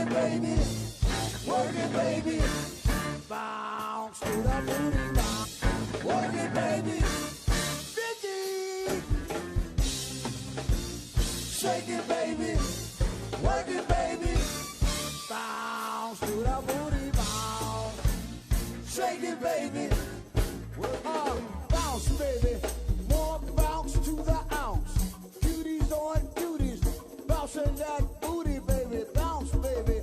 it, baby. Work it, baby. Bounce to the booty, bounce. Work it, baby. 50. Shake it, baby. Work it, baby. Bounce to the booty, bounce. Shake it, baby. Bounce, baby. More bounce to the ounce. Duties on duties. Bouncing that booty, baby. Bounce, baby.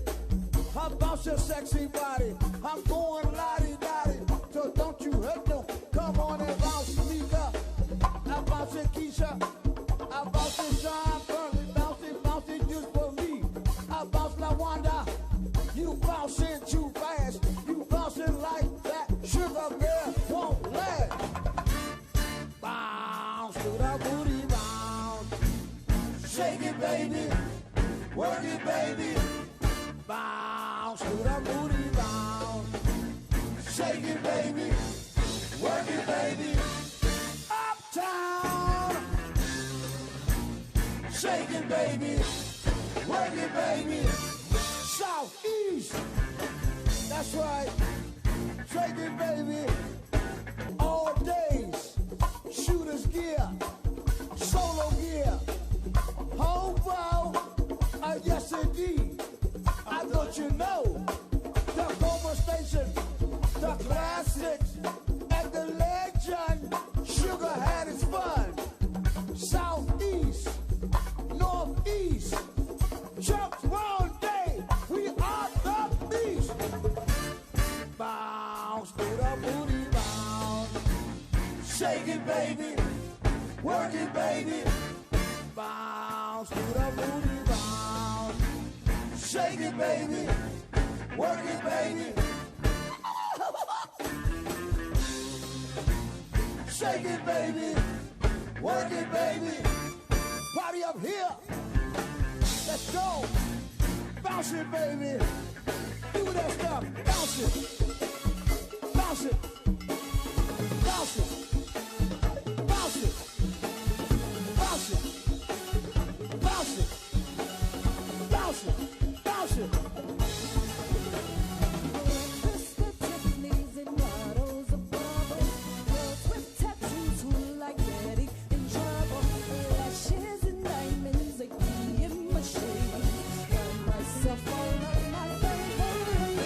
I bounce your sexy body. I'm going lottie-dottie. So don't you hurt no. Come on and bounce, Mika. I bounce it, Keisha. I bounce it, John Burley. Bounce it just for me. I bounce LaWanda. You bouncing too fast. You bouncing like that. Sugar bear won't last. Bounce to the booty, bounce. Shake it, baby. Work it, baby. Bounce to the booty, bounce. Shake it, baby. Work it, baby. Uptown. Shake it, baby. Work it, baby. Southeast. That's right. Shake it, baby. All days. Shooter's gear. Solo gear. Hobo. Yes, indeed. I thought you know. The Cobra Station. The classics. And the legend. Sugar had its fun. Southeast. Northeast. Chuck's Round Day. We are the beast. Bounce to the booty, bounce. Shake it, baby. Work it, baby. Bounce to the booty, bounce. Shake it, baby. Work it, baby. Shake it, baby. Work it, baby. Party up here. Let's go. Bounce it, baby. Do that stuff. Bounce it. Bounce it. Bounce it. Bounce it. Bounce it. Bounce it. Bounce it. Bounce it. Crystal Tiffany's and bottles of bubble. Girls with tattoos who like getting in trouble. Lashes and diamonds, they be in my shade. Got myself all of my favorite.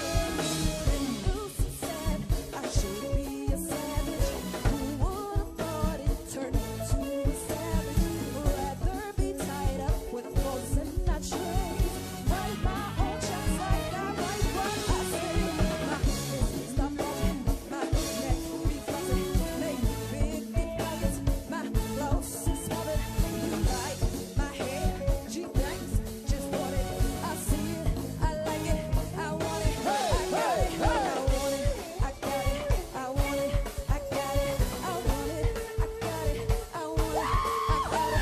And loose and sad, I should be a savage. Who would have thought it turned into a savage? Rather be tied up with clothes and not chains. Write my own checks like I write what I say. My hands stop walking, my neck be buzzing. Make big fires, my clothes is smothered. You like my hair, G-Banks, just want it. I see it, I like it, I want it, I got it, I want it, I got it, I want it, I got it, I want it, I got it, I want it, I got it.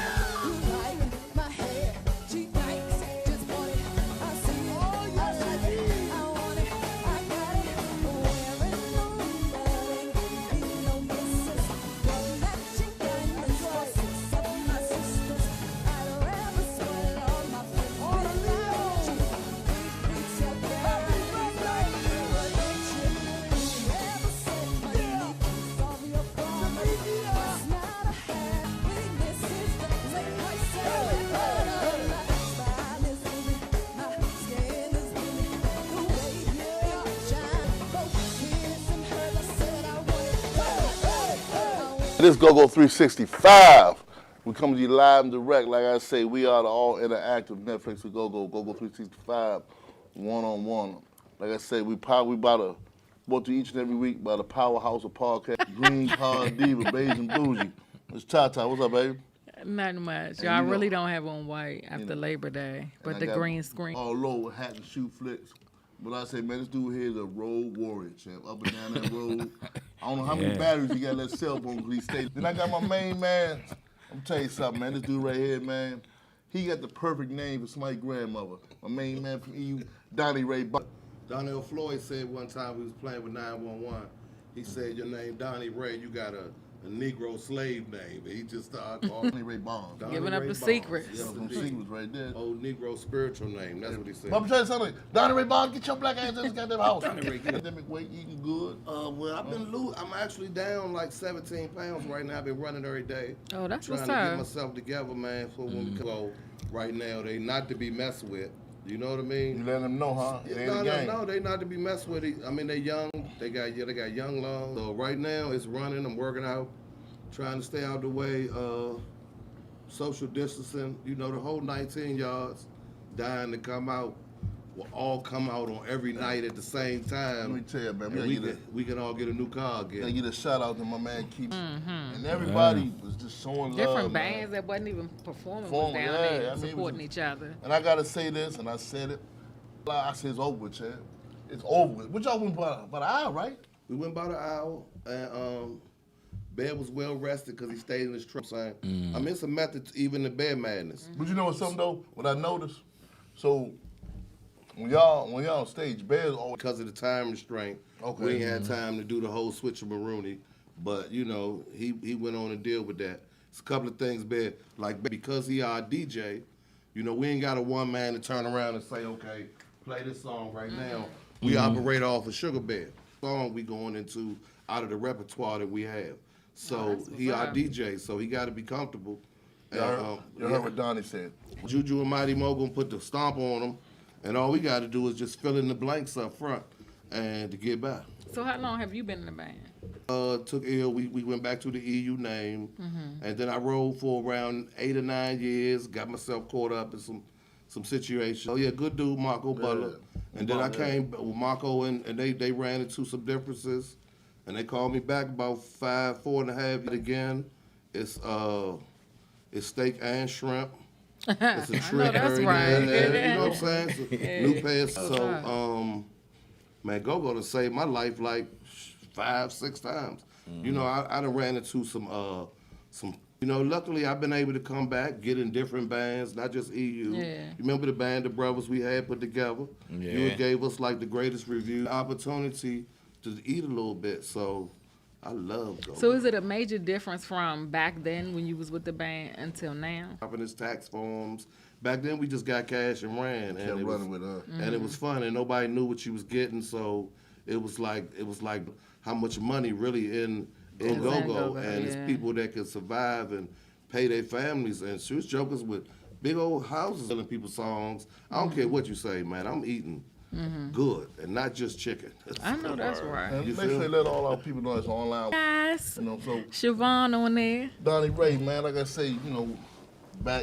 You like my hair, G-Banks, just want it. I see it, I like it, I want it, I got it. Wearing no ring, ain't no misses. Got matching diamonds for 6 of my sisters. I'd rather spoil all my friends with diamonds. We together, like you, but don't you ever say money can solve your problem. It's not a happiness, it's the same price every color. My smile is moving, my skin is moving. The way you shine, both tears and hurt. I said I want it, I want it. This is GoGo 365. We come to you live and direct. Like I say, we are the all interactive Netflix with GoGo 365, one-on-one. Like I say, we about to brought to you each and every week by the powerhouse of podcast, Green Card Diva, Beige and Bougie. It's Tata. What's up, baby? Not much. And Y'all you know- really don't have on white after know. Labor Day, but And I the got green screen. all low with hat and shoe flicks. But I say, man, this dude here is a road warrior, champ. Up and down that road. I don't know how many batteries he got left cell phone because he stayed. Then I got my main man. I'm tell you something, man. This dude right here, man. He got the perfect name for somebody's grandmother. My main man from EU, Donnie Ray. Donnell Floyd said one time we was playing with 911, he said, your name Donnie Ray, you got a a Negro slave name. He just started calling Donnie Ray Bonds. Donnie Giving up Ray the Bonds. secrets. Yes, Some indeed. secrets right there. Old Negro spiritual name. That's what he said. But I'm trying to tell you, Donnie Ray Bonds, get your black ass in this goddamn house. Donnie Ray, get it. Pandemic weight, eating good. Well, I've been I'm actually down like 17 pounds right now. I've been running every day. Oh, that's trying what's to get up. myself together, man, for when we go. Right now, they not to be messed with. You know what I mean? You letting them know, huh? It ain't a game. No, they not to be messed with. I mean, they young. They got young lungs. So right now, it's running. I'm working out, trying to stay out the way. Social distancing. You know, the whole 19 yards dying to come out. Will all come out on every night at the same time. Let me tell you, man. And we can all get a new car again. Gotta get a shout out to my man Keith. And everybody was just showing love. Different man. bands that wasn't even performing was Performing, down yeah, there I mean, it was supporting just- each other. And I gotta say this, and I said it. I said it's over with, Chad. It's over with. What y'all went about an hour, right? We went about an hour, and Bear was well rested because he stayed in his truck. Saying, I mean, it's a method to even the Bear madness. But you know what's something though? What I noticed? So when y'all on stage, Bear's always Because of the time restraint, Okay. we ain't had time to do the whole switch of Marooney. But you know, he went on and deal with that. It's a couple of things, Bear, like because he our DJ, you know, we ain't got a one man to turn around and say, okay, play this song right now. We operate off of Sugar Bear. Song we going into out of the repertoire that we have. So that's he what's our up. DJ, so he got to be comfortable. y'all heard what Donnie said. Juju and Mighty Mo gonna put the stomp on them, and all we got to do is just fill in the blanks up front and to get by. So how long have you been in the band? Took ill. We went back to the EU name, and then I rode for around 8 or 9 years. Got myself caught up in some situations. Oh yeah, good dude, Marco Butler. And then I came with Marco, and they ran into some differences, and they called me back about 4.5 years again. It's steak and shrimp. It's a trick. that's every right. day. You know what I'm saying? So, new pairs. So, man, Go-Go to saved my life like 5-6 times. You know, I done ran into some, you know, luckily I've been able to come back, get in different bands, not just EU. Yeah. You remember the band, the brothers we had put together? Yeah. You gave us like the greatest review, opportunity to eat a little bit. So I love Go-Go. So is it a major difference from back then when you was with the band until now? Shopping his tax forms. Back then we just got cash and ran, Kept and it running was, with her. and it was fun, and nobody knew what you was getting. So it was like how much money really in Go-Go, Go-Go, and it's yeah. people that could survive and pay their families. And she was jokers with big old houses selling people songs. I don't care what you say, man. I'm eating good and not just chicken. I know that's right. And You make feel sure me? they let all our people know it's online. Guys, You know, so Siobhan on there. Donnie Ray, man, like I say, you know,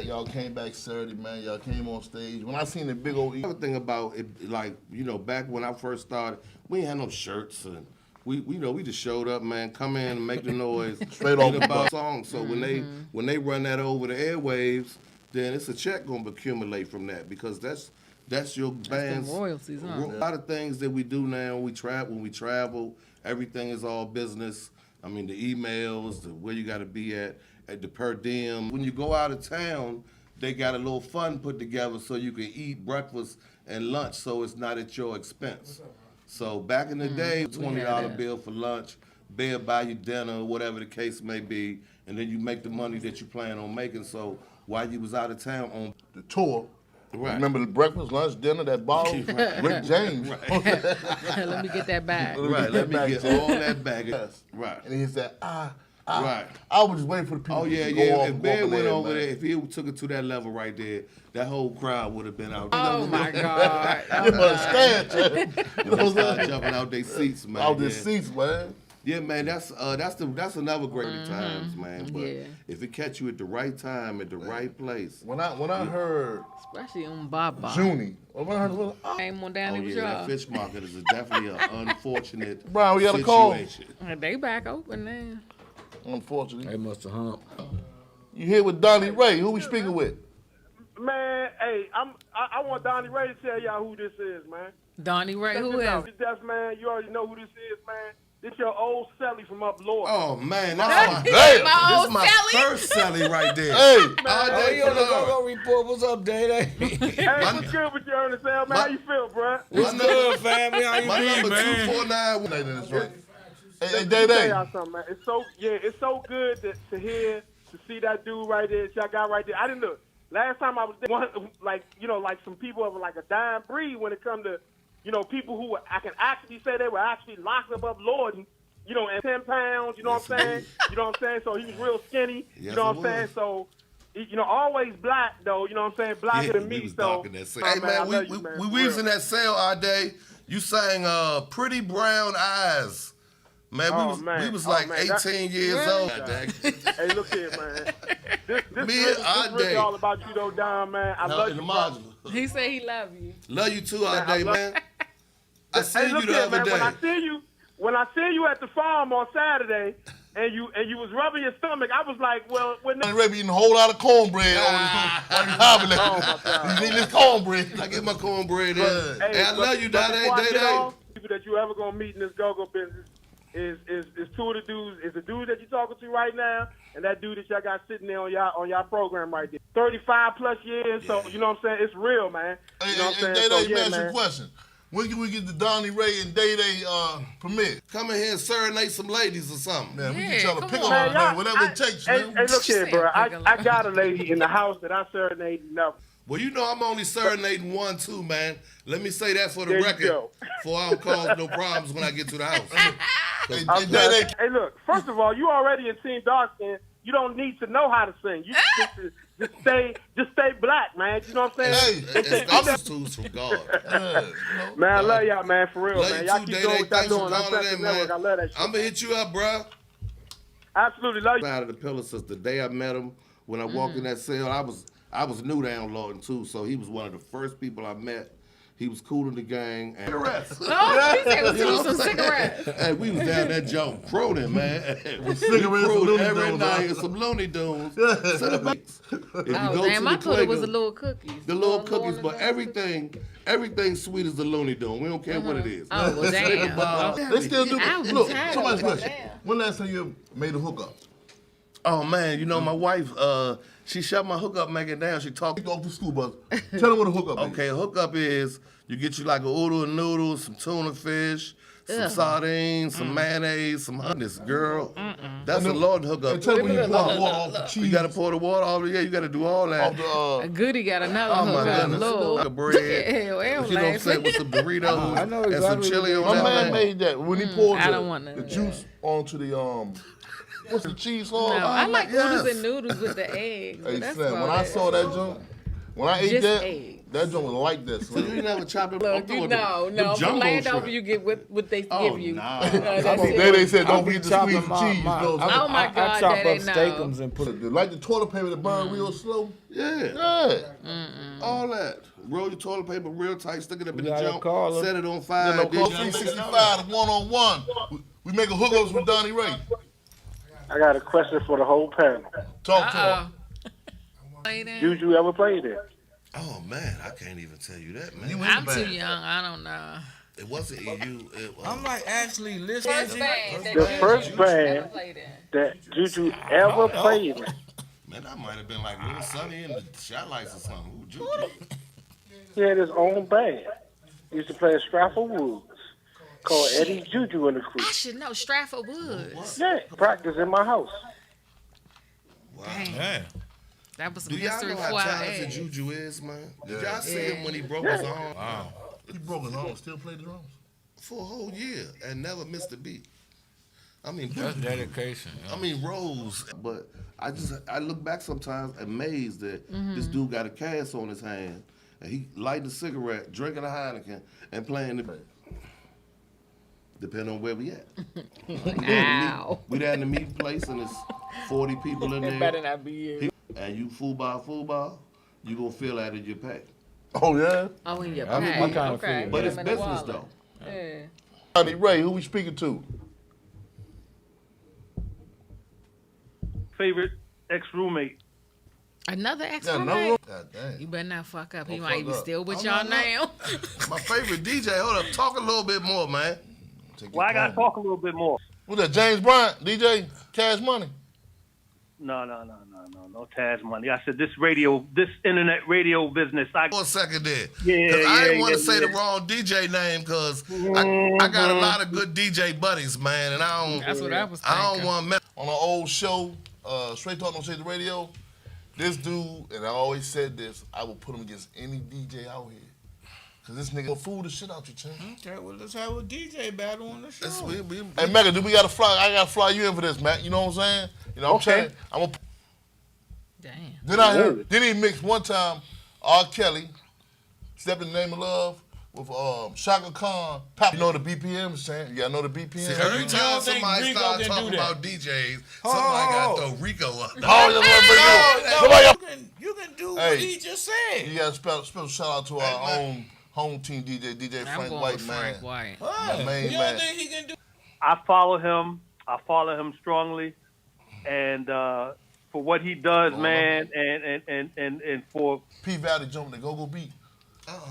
y'all came back Saturday, man. Y'all came on stage. When I seen the big old Another thing about it, like, you know, back when I first started, we ain't had no shirts, and we just showed up, man, come in and make the noise. Straight off get the about bus. songs. So when they run that over the airwaves, then it's a check gonna accumulate from that, because that's your band's royalties, huh? A lot of things that we do now when we travel, everything is all business. I mean, the emails, where you got to be at the per diem. When you go out of town, they got a little fund put together so you can eat breakfast and lunch, so it's not at your expense. So back in the day, $20 bill for lunch, Bear buy you dinner, whatever the case may be, and then you make the money that you plan on making. So while you was out of town on the tour. Right. Remember the breakfast, lunch, dinner, that ball? Rick James. Let me get that back. right, let me get all that back. Yes. Right. And he said, Right. I was just waiting for the people Oh yeah, to go yeah. off If and Bear walk went over man. there, if he took it to that level right there, that whole crowd would have been out. Oh my God. You understand, Chad? You know what I'm Start saying? jumping out their seats, man. Out their yeah. seats, man. Yeah, man. That's another great times, man. But Yeah. if it catch you at the right time, at the right place. When I heard Especially on Baba. Junie, when I heard Came on down Oh there with yeah, that y'all. fish market is definitely an unfortunate Brian, we got a call. situation. They back open now. unfortunately, They must have hung. you here with Donnie Ray. Who we speaking with? Man, hey, I want Donnie Ray to tell y'all who this is, man. Donnie Ray, Check who this else? out. That's, man, you already know who this is, man. This your old Sally from up north. Oh man, that's Damn. this is my first Sally right there. Hey, All Oh, day you on the for Go-Go report? What's up, Day? Hey, what's good with you, Ernest L, man? How you feel, bro? What's good, family? How you My been, number man? 249. in this joint. Hey, let me tell Day. y'all something, man. It's so good to see that dude right there, that y'all got right there. I didn't look. Last time I was there, like some people of like a dying breed when it come to, people who I can actually say they were actually locked above Lord, and 10 pounds, you know what I'm saying? You know what I'm saying? So he was real skinny, Yes, you know what I'm saying? So, always black though, you know what I'm saying? Blacker than me, so. Hey, man, we was in that sale all day. You sang Pretty Brown Eyes. Man, we was like 18 years old. Hey, look here, man. This all really day. all about you, though, Don, man. I love you, bro. He said he love you. Love you too all day, man. I seen you the here, other man, day. When I see you at the farm on Saturday, and you was rubbing your stomach, I was like, well, when Ray be eating a whole lot of cornbread on his hobby. He's eating his cornbread. I get my cornbread in. Hey, Hey, I love you, Day. People that you ever gonna meet in this go-go business is two of the dudes. Is the dude that you're talking to right now, and that dude that y'all got sitting there on y'all program right there. 35 plus years, so you know what I'm saying. It's real, man. You know what I'm saying? Day, let me ask you a question. When can we get the Donnie Ray and Day permit? Come in here and serenade some ladies or something. Man, we can try to pick on man, her, man, whatever it takes, man. Hey, look here, bro. I got a lady in the house that I serenade enough. Well, I'm only serenading 1, 2, man. Let me say that for the There you record, go. for I don't cause no problems when I get to the house. Hey, look. First of all, you already in Team Dark Skin. You don't need to know how to sing. You just stay black, man. You know what I'm saying? Hey, I'm just tools from God. Man, I love y'all, man, for real, Love man. you Y'all too, keep Day. doing what y'all Thanks for doing. calling Uncensored in, Network. man. I love that shit. I'm gonna hit you up, bro. Absolutely love you. Out of the pillar since the day I met him. When I walked in that cell, I was new down Lawton too, so he was one of the first people I met. He was cool in the gang. And cigarettes. Oh, he said it was some cigarettes. And we was down that junk croning, man. Cigarettes and Looney every Tunes, night huh? and some Looney Tunes. Oh, damn, I thought it was the little cookies. The little cookies, but everything sweet as the Looney Tune. We don't care what it is. Oh, well, damn. They still do. I was Look, tired somebody's of it. question. When last time you made a hookup? Oh man, my wife, she shut my hookup making down. She talked. Off the school bus. Tell them what a hookup is. Okay, a hookup is you get you like a oodle of noodles, some tuna fish, some sardines, some mayonnaise, some honey, girl. That's a Lord hookup. And tell them when you pour the water off the cheese. You gotta pour the water off. Yeah, you gotta do all that. Off A goodie got another Oh my hookup. goodness. Lord. Like bread. Hell, You know what I'm saying? With some Doritos I know and some exactly chili on what my that. man made that. When he poured I don't want none the of juice onto the what's the cheese sauce? No, I like noodles yes. and noodles with the eggs. Hey, That's Slim, all when I that. saw that junk, when I ate Just that, eggs. that junk was like that, So you Slim. never chopped it Look, no. From Landover, you get what they give you. nah. That's Then they it. said, don't be forget to chopping squeeze the cheese. my- You know what I'm Oh my God, I chop that up ain't steakums and put it. saying? Like the toilet paper that burn real slow. Yeah. Yeah. All that. Roll your toilet paper real tight, stick it up in the gotta junk, call her. set it on You fire. know, then call you- 365 the one-on-one. We make a hookups with Donnie Ray. I got a question for the whole panel. Talk to him. Juju ever played it? Oh man, I can't even tell you that, man. I'm too young. I don't know. It wasn't EU. It was, I'm like actually listening. First band. The first band that Juju ever played in. man, that might have been like Little Sonny and the Shot Lights or something. Who Juju? He had his own band. He used to play at Stratford Woods called Eddie Juju and the Crew. I should know Stratford Woods. Yeah, practice in my house. Wow. Yeah. That was some Do y'all history know before how I talented asked. Juju is, man? Did Yeah. y'all see him when he broke his arm? Wow. He broke his arm, still play the drums. For a whole year and never missed a beat. I mean, That's dedication. I mean, Rose. But I look back sometimes amazed that this dude got a cast on his hand and he lighting a cigarette, drinking a Heineken, and playing the. Depending on where we at. Ow. We down in the meat place and there's 40 people in It there. better not be you. And you football, you gonna feel that in your pay. Oh, yeah? Oh, in your I mean, pack. my kind of Okay. food. But Put it's 'em in the business wallet. though. Yeah. Donnie Ray, who we speaking to? Favorite ex-roommate. Another Yeah, ex-roommate? God damn. You better not fuck up. He Don't might fuck be up. still with I'm y'all not- now. My favorite DJ, hold up, talk a little bit more, man. Take Well, I your gotta time. talk a little bit more. Who's that, James Bryant, DJ Cash Money? No Taz money. I said this internet radio business. For a second there. Yeah, Cause I didn't want to yeah. say the wrong DJ name because I got a lot of good DJ buddies, man, and I don't. That's what I was thinking. I don't want to mess on an old show, Straight Talk on Shade Radio. This dude, and I always said this, I will put him against any DJ out here. Cause this nigga will fool the shit out you, Chan. Okay, well, let's have a DJ battle on the show. Hey, Mega, do we got to fly? I got to fly you in for this, Matt. You know what I'm saying? You know what I'm saying? I'm gonna. Damn. Then he mixed one time R. Kelly, Step in the Name of Love, with Shaka Khan. Pop, you know the BPMs, Chan? You gotta know the BPMs. See, every time somebody Rico starts can talking do that? about DJs, somebody got to throw Rico up. You can do what he just said. You got a special shout out to our own home team DJ I'm Frank going White, with man. Frank White. My main You man. don't think he can do? I follow him strongly, and for what he does, man, and for P Valley jumping the go-go beat.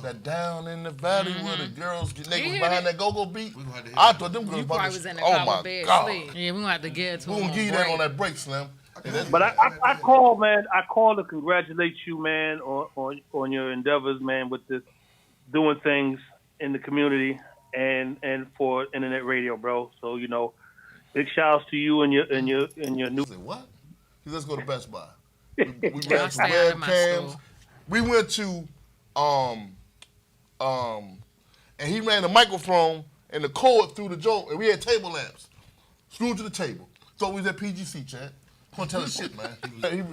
That down in the valley where the girls get naked behind that go-go beat. I thought them girls You about probably to. was in the Oh collar my bed God. sleep. Yeah, we gonna have to get to We him. gonna give you that on that break, Slim. But I call, man. I call to congratulate you, man, on your endeavors, man, with this doing things in the community and for internet radio, bro. So big shouts to you and your new. What? Let's go to Best Buy. We I'll ran some stay out of my webcams. store. We went to and he ran the microphone and the cord through the joint, and we had table lamps screwed to the table. Thought we was at PGC, Chad. Come on, tell us shit, man.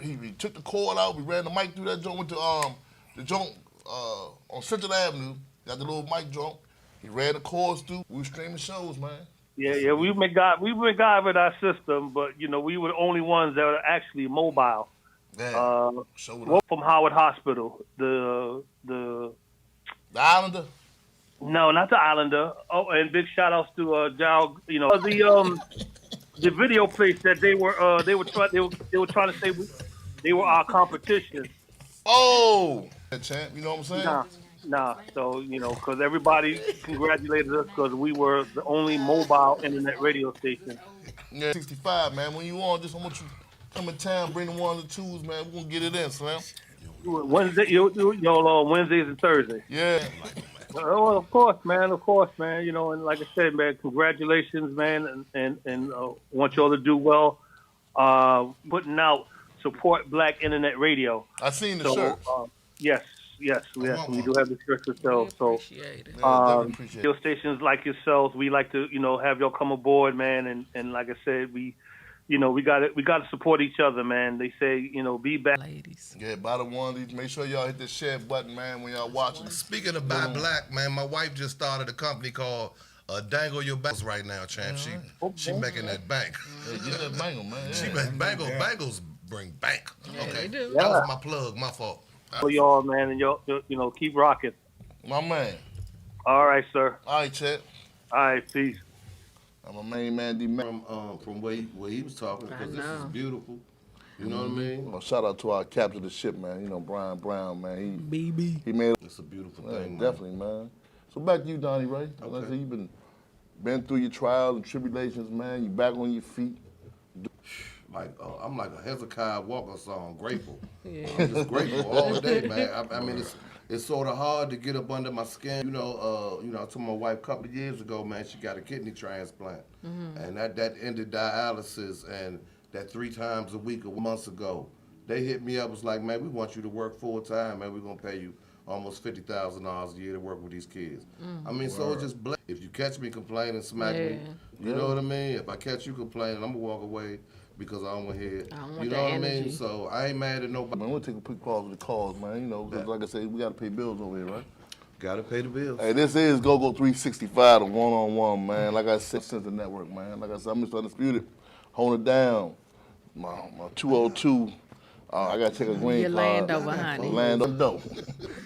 He took the cord out. We ran the mic through that joint. Went to the joint on Central Avenue. Got the little mic joint. He ran the cords through. We were streaming shows, man. Yeah. We MacGyvered our system, but we were the only ones that were actually mobile. Yeah. From Howard Hospital, the Islander. No, not the Islander. Oh, and big shout outs to Jal. The video place that they were trying to say they were our competition. Oh, champ. You know what I'm saying? Nah. So because everybody congratulated us because we were the only mobile internet radio station. Yeah, 65, man. When you on, just I want you to come in town, bring the ones and twos, man. We're gonna get it in, Slim. Wednesdays and Thursdays. Yeah. Oh, of course, man. And like I said, man, congratulations, man, and want y'all to do well. Putting out support Black Internet Radio. I seen the shirt. Yes, we do have the shirts to sell. So, radio stations like yourselves, we like to, have y'all come aboard, man, and like I said, we got to support each other, man. They say, be back. Ladies. Yeah, buy the onesies. Make sure y'all hit the share button, man, when y'all watching. Speaking of Buy Black, man, my wife just started a company called Dangle Your Bangles right now, champ. She making that bank. Yeah, get that bangle, man. She making bangles bring bank. Yeah, Okay, they do. that was my plug, my fault. For y'all, man, and y'all, keep rocking. My man. All right, sir. All right, Chet. All right, peace. I'm a main man, D. From where he was talking, because this is beautiful. You know what I mean? Well, shout out to our captain of the ship, man. Brian Brown, man. He made it. It's a beautiful thing, man. Definitely, man. So back to you, Donnie Ray. Okay. Like I said, you've been through your trials and tribulations, man. You back on your feet. I'm like a Hezekiah Walker song, grateful. Yeah. I'm just grateful all day, man. I mean, it's sort of hard to get up under my skin. I told my wife a couple of years ago, man, she got a kidney transplant, and that ended dialysis, and that 3 times a week months ago. They hit me up, was like, man, we want you to work full time, man. We're gonna pay you almost $50,000 a year to work with these kids. I mean, so it's just if you catch me complaining, smack me. You know what I mean? If I catch you complaining, I'm gonna walk away. Because I don't want to hear it. You know what I mean? So I ain't mad at nobody. Man, we'll take a quick pause with the calls, man. Cause like I said, we got to pay bills over here, right? Got to pay the bills. Hey, this is GoGo 365, the one-on-one, man. Like I said, Uncensored Network, man. Like I said, I'm Mr. Undisputed. Hold it down. My 202. I got to take a green Your card. Landover, honey. Landover.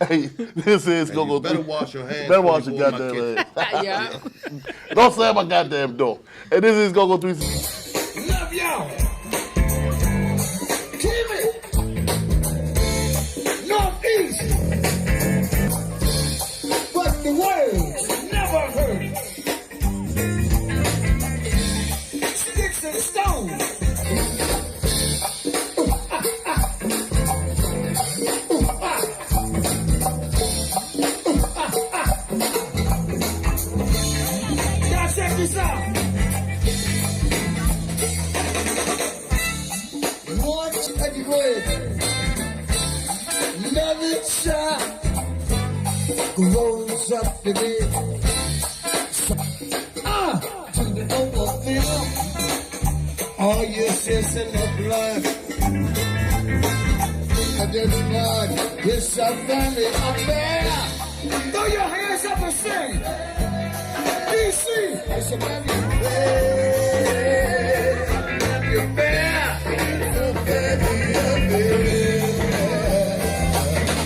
Hey, this is GoGo 365. Better wash your hands. Better wash your goddamn hands. Yeah. Don't slam my goddamn door. And this is GoGo 365. Love y'all. Keep it. Northeast. But the world never heard it. Sticks and stones. it. Another child grows up to be to the overfill. All your sis in the blood. This blood is a family affair. Throw your hands up and sing. DC, it's a family affair. Family affair. It's a family affair.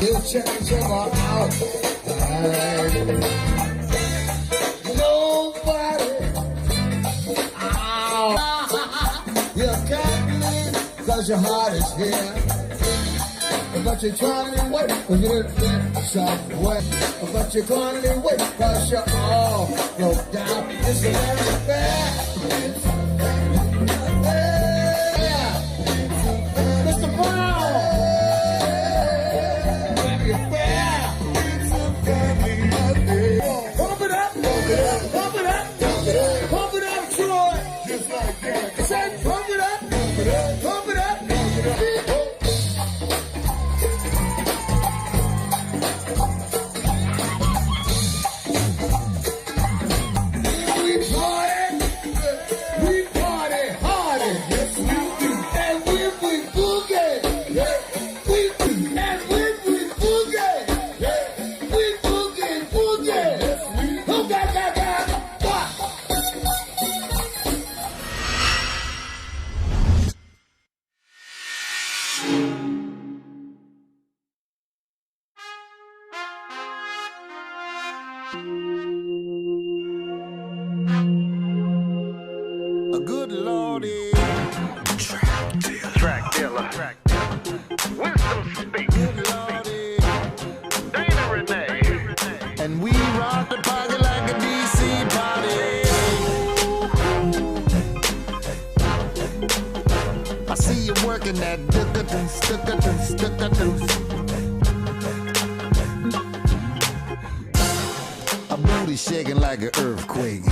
You change them all out. Nobody. You can't believe cause your heart is here. But you're trying to wait cause you didn't think somewhere. But you're going to wait cause you're all broke down. It's a very fair. Mr. Brown. Very fair. Pump it up. Pump it up. Pump it up. Pump it up, Troy. Just like that. Say pump it up. Pump it up. Pump it up. Pump it up. A good lordy. Track dealer. Wisdom speak. Good lordy. Dana Renee. And we rock the party like a DC party. I see you working that a booty shaking like an earthquake.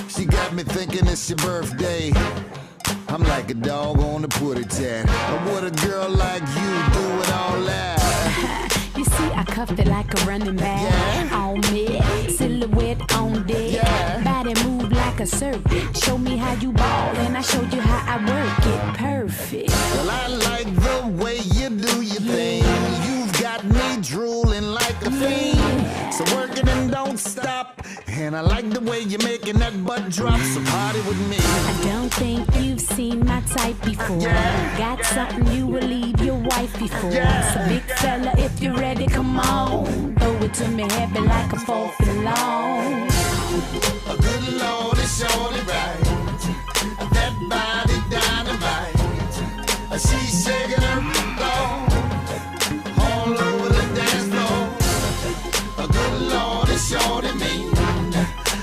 She got me thinking it's your birthday. I'm like a dog on the putty tat. Would a girl like you do it all that? You see, I cuffed it like a running back. Yeah. On me, silhouette on deck. Yeah. Body move like a serpent. Show me how you ball, and I showed you how I work it. Perfect. Well, I like the way you do your thing. You've got me drooling like a fiend. So work it and don't stop. And I like the way you're making that butt drop. So party with me. I don't think you've seen my type before. Yeah. Got something you will leave your wife before. Yeah. So big fella, if you're ready, come on. Throw it to me heavy like a 4th and long. A good Lord is surely right. That body dynamite. She's shaking her bone all over the dance floor. A good Lord is surely mean.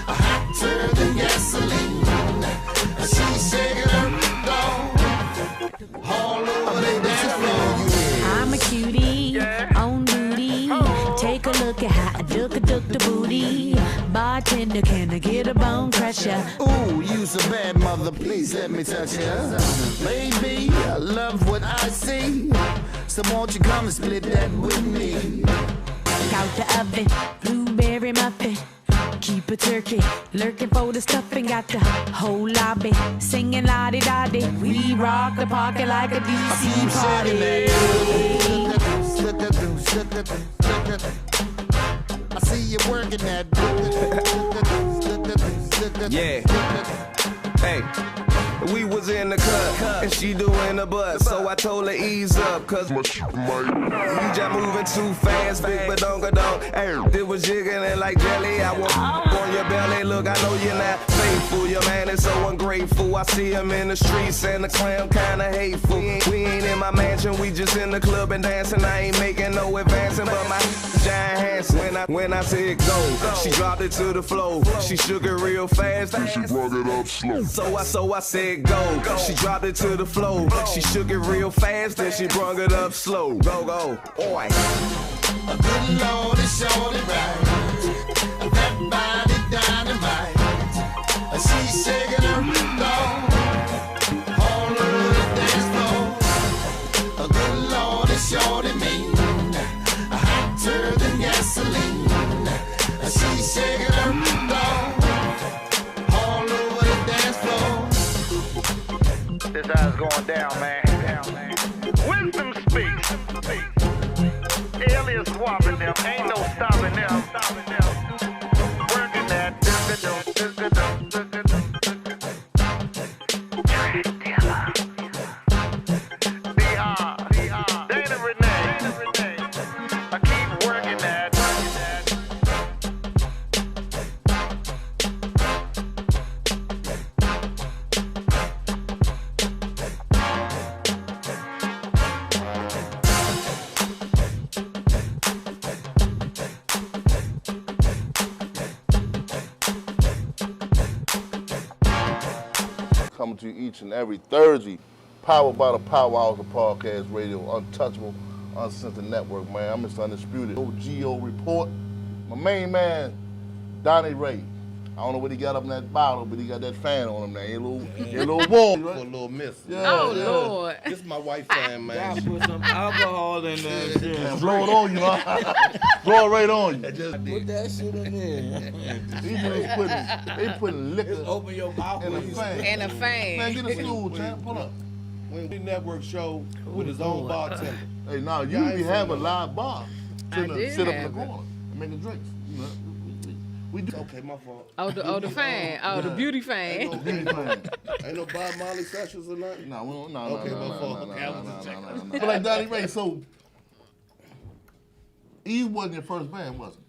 Hotter than gasoline. She's shaking her bone all over the dance floor. I'm a cutie, on duty. Take a look at how I duck the booty. Bartender, can I get a bone crusher? Ooh, you's a bad mother, please let me touch ya. Baby, I love what I see. So won't you come and split that with me? Out the oven, blueberry muffin. Keep a turkey, lurking for the stuffing. Got the whole lobby singing la-di-da-di. We rock the party like a DC party. I see you working that. Yeah. Hey. We was in the cut, and she doing the butt. So I told her ease up, cause you just moving too fast, big but don't go down. Hey, it was jiggling like jelly. I want on your belly. Look, I know you're not faithful. Your man is so ungrateful. I see him in the streets, and the clown kinda hateful. We ain't in my mansion, we just in the club and dancing. I ain't making no advancing, but my giant hands. When I said go, she dropped it to the floor. She shook it real fast, and she brought it up slow. So I said go. She dropped it to the floor. She shook it real fast, then she brought it up slow. Go, oi. A good Lord is surely right. That body dynamite. She's shaking her bone all over the dance floor. A good shorty mean, hotter than gasoline. She's shaking her ball all over the dance floor. This how it's going down, man. Wisdom speaks. Alias swapping them. Ain't no stopping them. Working that. Dana Renee. I keep working that. Coming to you each and every Thursday, powered by the Power Hours of Podcast Radio, Untouchable, Uncensored Network, man. I'm Mr. Undisputed. OGO Report. My main man, Donnie Ray. I don't know what he got up in that bottle, but he got that fan on him now. He a little warm. For a little miss. Yeah, Oh, Lord. This is my wife fan, man. Y'all put some alcohol in there. Yeah, blow it on you, huh? Blow it right on you. Put that shit in there. They putting liquor Just open your mouth in a when you fan. And a fan. Man, get a stool, champ. Pull up. When we network show with his own bartender. Hey, now you usually have a live bar. I did Sit up in have the it. corner and making drinks. You know, we do. Okay, my fault. Oh, the fan. Oh, the beauty fan. Ain't no Bob Marley sessions or nothing? No, we don't. No, Okay, my fault. no. But like Donnie Ray, so Eve wasn't your first band, was it?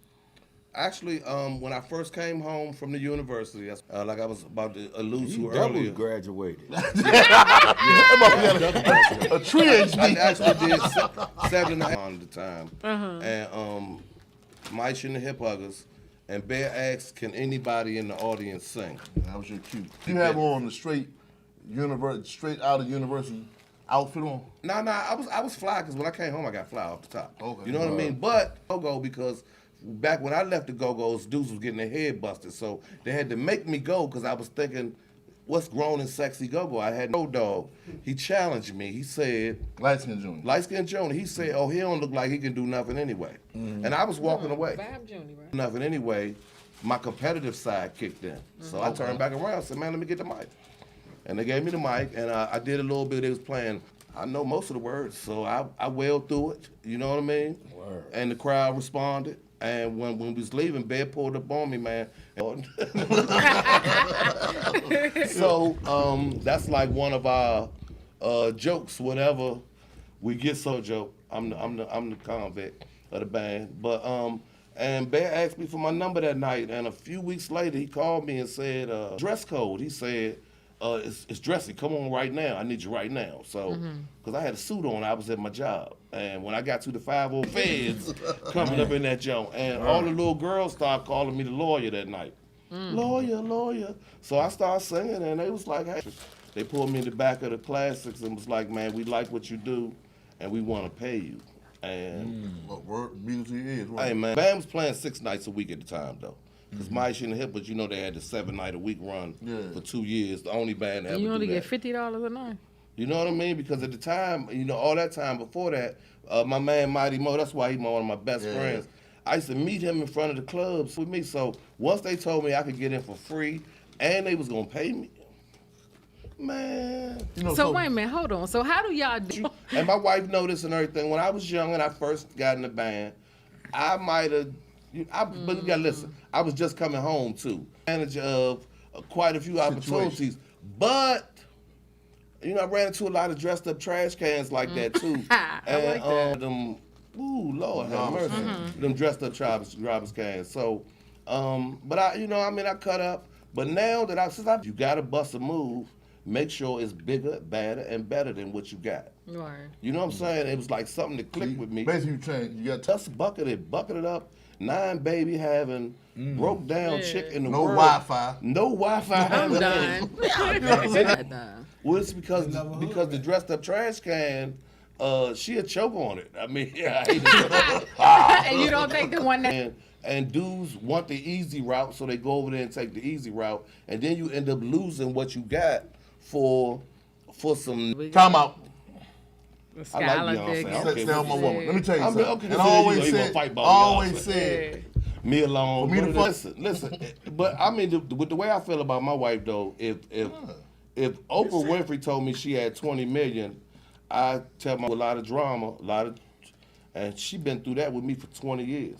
Actually, when I first came home from the university, like I was about to allude to double earlier. graduated. A tree I HD. actually did 7.5 at the time. And Mike and the Hip Huggers and Bear asked, can anybody in the audience sing? That was your cue. You have on the straight out of university outfit on? No, I was fly because when I came home, I got fly off the top. Okay. You know what I mean? But go-go because back when I left the Go-Go's, dudes was getting their head busted. So they had to make me go because I was thinking, what's grown and sexy go-go? I had no dog. He challenged me. He said, Light Skin Junior. Light Skin Junior. He said, oh, he don't look like he can do nothing anyway. And I was walking away. Vibe Junior, right? Nothing anyway. My competitive side kicked in. So I turned back around and said, man, let me get the mic. And they gave me the mic, and I did a little bit. They was playing. I know most of the words, so I wailed through it. You know what I mean? Word. And the crowd responded. And when we was leaving, Bear pulled up on me, man. So that's like one of our jokes. Whenever we get so joke, I'm the convict of the band. But and Bear asked me for my number that night, and a few weeks later he called me and said dress code. He said it's dressy. Come on right now. I need you right now. So because I had a suit on, I was at my job. And when I got to the 5 feds coming up in that joint, and all the little girls started calling me the lawyer that night. Lawyer. So I started singing, and they was like, hey. They pulled me in the back of the classics and was like, man, we like what you do, and we want to pay you. And What work music is? Right? hey, man, band was playing 6 nights a week at the time, though. Because Mike and the Hip, but you know they had the 7-night-a-week run for 2 years. The only band that ever And you only do get that. $50 a night. You know what I mean? Because at the time, you know, all that time before that, my man Mighty Mo, that's why he's one of my best friends. I used to meet him in front of the clubs with me. So once they told me I could get in for free and they was going to pay me, man. You know, So wait a minute, hold on. So how do y'all do? And my wife noticed and everything. When I was young and I first got in the band, I might have, but you gotta listen, I was just coming home too. Manager of quite a few opportunities. But, you know, I ran into a lot of dressed up trash cans like that too. I like that. Them, ooh, Lord have mercy. Them dressed up garbage cans. So, but I, you know, I mean, I cut up. But now that you gotta bust a move, make sure it's bigger, badder, and better than what you got. Right. You know what I'm saying? It was like something that clicked with me. Basically, you changed. You got Just bucket it up. 9 baby having broke down chick in the no world. Wi-Fi. No Wi-Fi. I'm done. I'm done. Well, it's because the dressed up trash can, she a choke on it. I mean, I hate it. And you don't think the one that And dudes want the easy route, so they go over there and take the easy route, and then you end up losing what you got for some. Time out. I like Skylar Beyonce. I Diggins. don't care Stay on what my you woman. say. Let me tell you I mean, something. okay, And so I always you gonna said, fight about always Beyonce. said, Me alone. For me to But fuck- listen. But I mean, with the way I feel about my wife though, if Oprah Winfrey told me she had 20 million, I tell my a lot of drama, and she been through that with me for 20 years.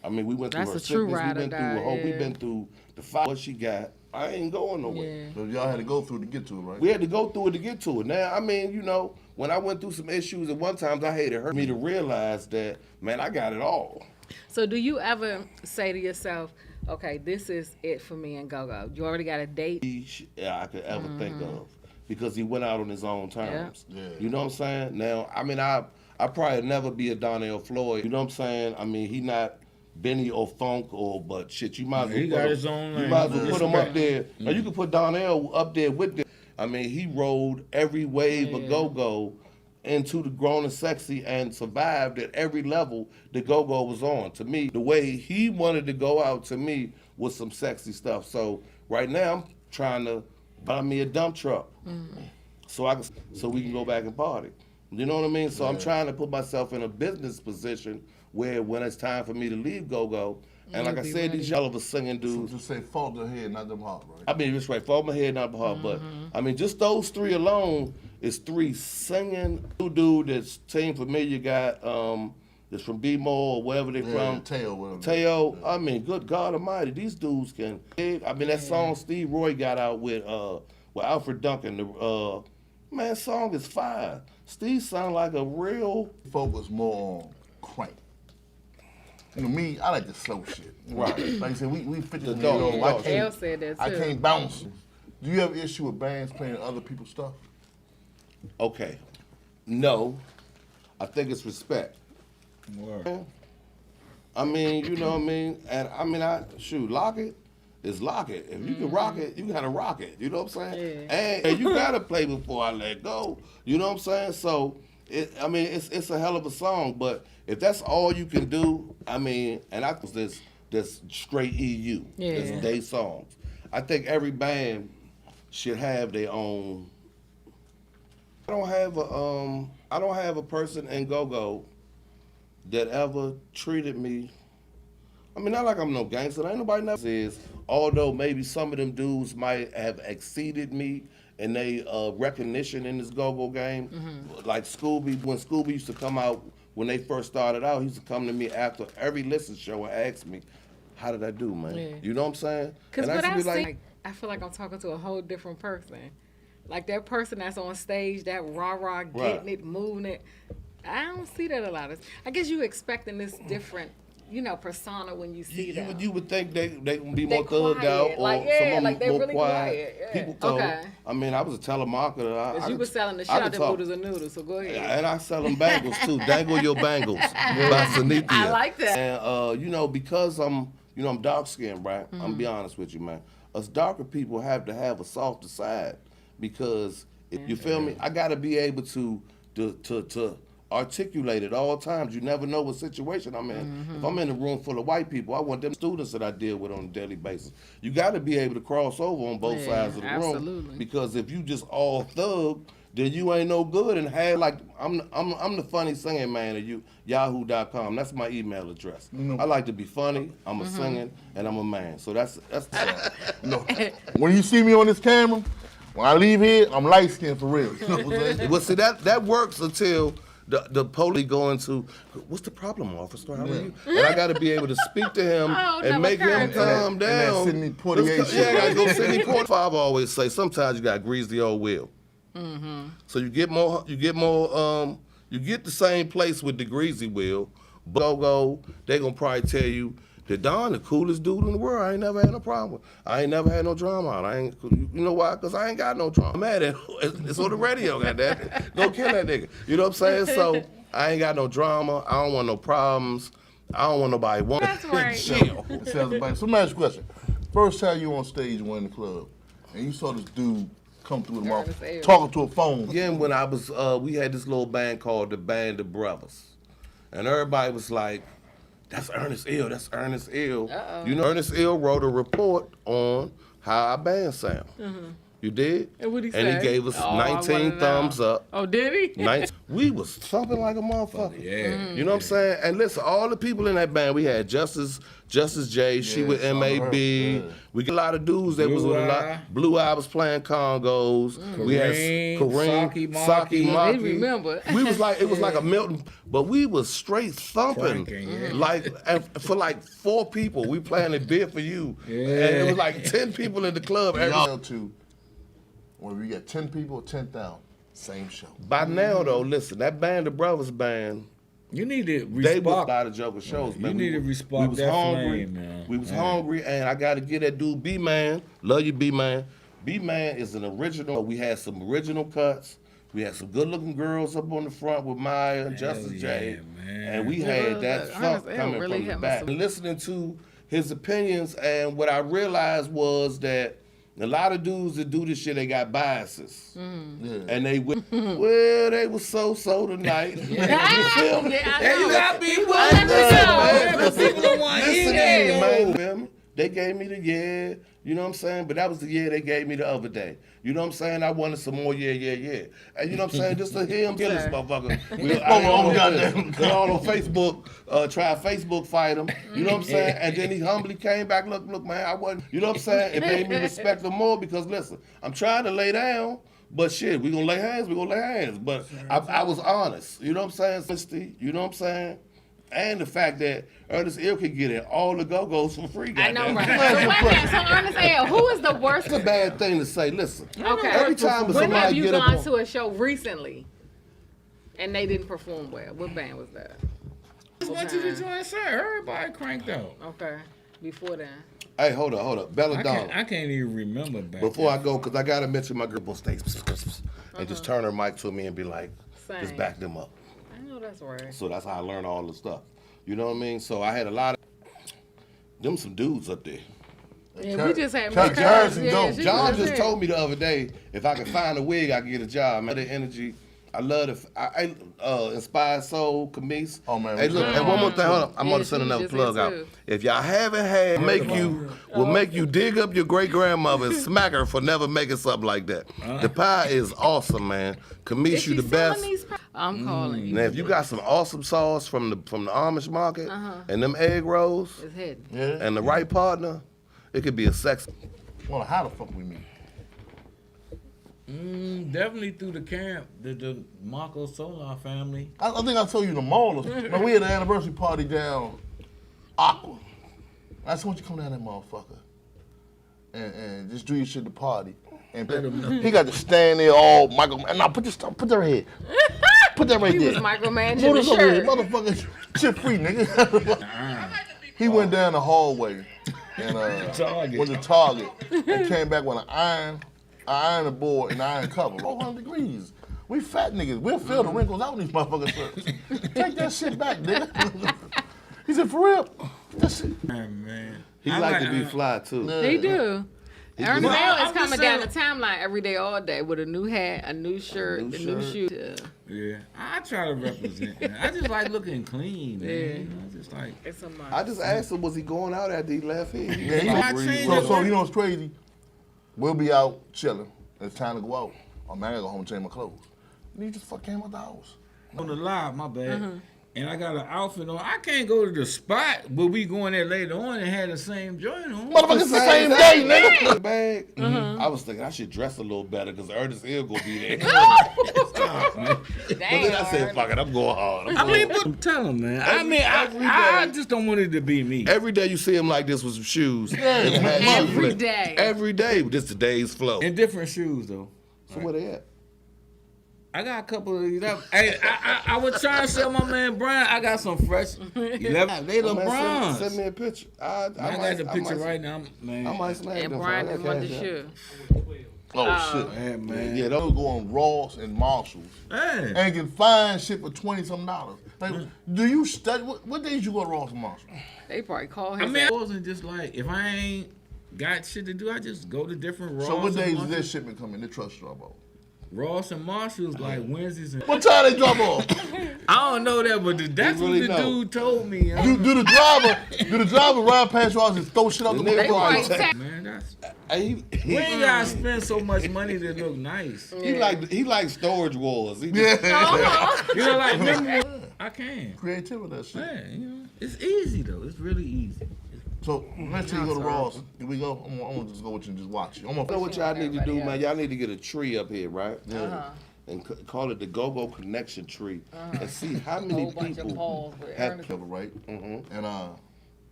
I mean, we went through That's her a true sickness. ride or We been through die, we yeah. been through the fight. What she got, I ain't going nowhere. so y'all had to go through to get to it, right? We had to go through it to get to it. Now, I mean, you know, when I went through some issues at one time, I hated her. Me to realize that, man, I got it all. So do you ever say to yourself, okay, this is it for me and go-go? You already got a date? I could ever think of, because he went out on his own terms. Yeah. You know what I'm saying? Now, I mean, I probably never be a Donnell Floyd. You know what I'm saying? I mean, he not Benny or Funk but shit, you might as well He put got him, his own you lane. might as well put him up there. Mm-hmm. Or you can put Donnell up there with them. I mean, he rode every wave of go-go into the grown and sexy and survived at every level the go-go was on. To me, the way he wanted to go out, to me, was some sexy stuff. So right now, I'm trying to buy me a dump truck so we can go back and party. You know what I mean? So I'm trying to put myself in a business position where when it's time for me to leave go-go, and like I said, these hell of a singing dudes, Just say fault the head, not them heart, right? I mean, it's right, fall my head, not my heart, but I mean, just those three alone is three singing. Dude that's Team Familiar got, that's from B-More or wherever they from. Teo, whatever. Teo, I mean, good God Almighty, these dudes can. I mean, that song Steve Roy got out with Alfred Duncan, the man, song is fire. Steve sound like a real. Focus more on crank. You know me, I like the slow shit. Right. Like I said, we 50 years old. I L can't, said that too. I can't bounce. Do you have issue with bands playing other people's stuff? Okay, no, I think it's respect. I mean, you know what I mean? And I mean, lock it is lock it. If you can rock it, you gotta rock it. You know what I'm saying? And you gotta play before I let go. You know what I'm saying? So, it's a hell of a song, but if that's all you can do, I mean, and I was this straight EU, this day songs. I think every band should have their own. I don't have a person in go-go that ever treated me. I mean, not like I'm no gangster. Ain't nobody never says. Although maybe some of them dudes might have exceeded me in they recognition in this go-go game. Like Scooby, when Scooby used to come out, when they first started out, he used to come to me after every listen show and ask me, how did I do, man? Yeah. You know what I'm saying? Because And what used to I be see, I feel like I'm talking to a whole different person. Like that person that's on stage, that rah-rah, getting it, moving it. I don't see that a lot. I guess you expecting this different, persona when you see them. You would think they would be They more thugged quiet. out, or Like, some of them like they more really quiet. quiet. Yeah. People told. Okay. I mean, I was a telemarketer. Because you was selling the shit out of them noodles and noodles, so go ahead. And I sell them bangles too. Dangle your bangles by Sanithia. I like that. And because I'm dark skinned, right? I'm gonna be honest with you, man. Us darker people have to have a softer side because you feel me. I gotta be able to articulate at all times. You never know what situation I'm in. If I'm in a room full of white people, I want them students that I deal with on a daily basis. You got to be able to cross over on both sides of the room, because if you just all thug, then you ain't no good. And have like I'm the funny singing man at yahoo.com. That's my email address. I like to be funny. I'm a singing and I'm a man. So that's No. When you see me on this camera, when I leave here, I'm light skinned for real. You know what I'm saying? Well, see that works until the police go into, what's the problem, officer? How are you? And I got to be able to speak to him and make him calm down. And that Sidney Poitier shit. Yeah, I got to go Sidney Poitier. Father always say, sometimes you got to grease the old wheel. So you get the same place with the greasy wheel. Go, they gonna probably tell you that Don the coolest dude in the world. I ain't never had no problem with. I ain't never had no drama. You know why? Because I ain't got no drama. I'm mad at it. It's on the radio, goddamn. Go kill that nigga. You know what I'm saying? So I ain't got no drama. I don't want no problems. I don't want nobody want. That's right. Chill. So let me ask you a question. First time you on stage and in the club, and you saw this dude come through the mouth, talking to a phone. Again, when I was, we had this little band called the Band of Brothers. And everybody was like, that's Ernest Ill, that's Ernest Ill. You know, Ernest Ill wrote a report on how our band sound. You did? And what'd he And say? he gave us Oh, I 19 wanna thumbs know. up. Oh, did he? We was thumping like a motherfucker. Yeah. You know what I'm saying? And listen, all the people in that band, we had Justice J, she with MAB. Yeah. We got a lot of dudes that was with a lot. Blue Eye was playing congos. We had Kareem, Saki Maki. They remember. We was like, it was like a Milton, but we was straight thumping. Like, and for like 4 people, we playing a bid for you. And it was like 10 people in the club. Y'all to when we get 10 people, 10,000, same show. By now though, listen, that Band of Brothers band, You need to they was a respect. lot of Joker shows, man. You need to We respect was that hungry. flame, man. We was hungry, and I got to get that dude B-Man. Love you, B-Man. B-Man is an original. We had some original cuts. We had some good-looking girls up on the front with Maya and Justice J. man. And we had that funk coming really from the have back. some- And listening to his opinions, and what I realized was that a lot of dudes that do this shit, they got biases. Yeah. And they went, well, they was so-so tonight. You feel me? Hey, you gotta be Well, willing let me know. Man, But people don't want to hear listen that, to me, man. though. Feel me? They gave me the yeah, you know what I'm saying? But that was the yeah they gave me the other day. You know what I'm saying? I wanted some more yeah. And you know what I'm saying? Just to hear him kill this motherfucker. They all on Facebook, try to Facebook fight him. You know what I'm saying? And then he humbly came back, look, man, I wasn't, you know what I'm saying? It made me respect him more because listen, I'm trying to lay down, but shit, we gonna lay hands. But I was honest. You know what I'm saying? Honesty, you know what I'm saying? And the fact that Ernest Ill could get in all the go-go's for free. I know, goddamn. right? So wait a minute. So Ernest L, who is the worst? It's a bad thing to say. Listen, Okay. every time When somebody have you get up gone on, to a show recently and they didn't perform well? What band was that? Just went to the joint, sir. Everybody cranked out. Okay. Before then. hey, hold up, Belladonna. I can't even remember back Before I then. go, because I got to mention my girl States and just turn her mic to me and be like, just Same. back them up. I know that's right. So that's how I learned all the stuff. You know what I mean? So I had a lot of them some dudes up there. Yeah, we just had Chuck Harrison, yeah, dope. she John was just there. told me the other day, if I could find a wig, I could get a job. Man, the energy. I love the Inspired Soul, Camise. Oh, man, Hey, look, and one more thing, hold on. I'm Yeah, gonna she send was another just plug here, out. too. If y'all haven't had, will make you dig up your great grandmother and smack her for never making something like that. The pie is awesome, man. Camise, Is you she the best. selling these I'm calling you. Now, if you got some awesome sauce from the Amish market and them egg rolls It's hidden. Yeah. and the right partner, it could be a sex. Well, how the fuck we meet? Definitely through the camp, the Marco Solar family. I think I told you the mall. Man, we had an anniversary party down Aqua. I just want you to come down there, motherfucker, and just do your shit at the party. And he got to stand there all Michael. Now put that right here. Put that right He there. was micromanaging Move the this over here, shirt. motherfucker. Chip free, nigga. He went down the hallway and went to Target and came back with an iron board and iron cover. 400 degrees. We fat niggas. We'll feel the wrinkles out in these motherfuckers' shirts. Take that shit back, nigga. He said, for real? That shit. Man. He like to be fly too. They do. Ernest Well, L is I'm coming just down the saying- timeline every day, all day, with a new hat, a new shirt, a new shoe. Yeah, I try to represent. Man. I just like looking clean, man. Yeah. You know, just like It's a must. I just asked him, was he going out after he left here? Yeah, he I changed it. so you know what's crazy? We'll be out chilling. It's time to go out. Oh man, I gotta go home and change my clothes. And he just fuck came out the house. on the live, my bad. And I got an outfit on. I can't go to the spot, but we going there later on and had the same joint on. Motherfucker, it's the same day, nigga. Bag. I was thinking I should dress a little better because Ernest Ill gonna be there. But then I said, fuck it, I'm going hard. I mean, but tell him, man. I just don't want it to be me. Every day you see him like this with some shoes. Every day. Every day. This the day's flow. In different shoes, though. So where they at? I got a couple of these. Hey, I was trying to sell my man Brian. I got some fresh 11. They Oh, man, LeBrons. send me a picture. I I got the picture right now, man. I might snag And them. Brian for didn't that want the cash shoe. Oh shit. Yeah, man. Yeah, those go on Ross and Marshalls. Hey. And can find shit for $20-something. Like, do you study? What days you go to Ross and Marshall? They probably call I him. mean, I wasn't just like, if I ain't got shit to do, I just go to different Ross. So what and days does Marshalls. this shipment come in? The truck drop off. Ross and Marshalls like Wednesdays and What time they drop off? I don't know that, but that's really what the know. dude told me. do the driver ride past y'all and throw shit out the They window? probably Right. Man, that's Hey, We ain't gotta spend so much money to look nice. he like Storage Wars. He Yeah. You know, like remember, I can. Creativity, that shit. Man, you know, it's easy though. It's really easy. So next time you go to Ross, here we go. I'm gonna just go with you and just watch you. You know what y'all need to do, man? Y'all need to get a tree up here, right? Uh-huh. And call it the Go-Go Connection Tree, and see how many Whole bunch of people polls with have. Ernest. Cover, right? And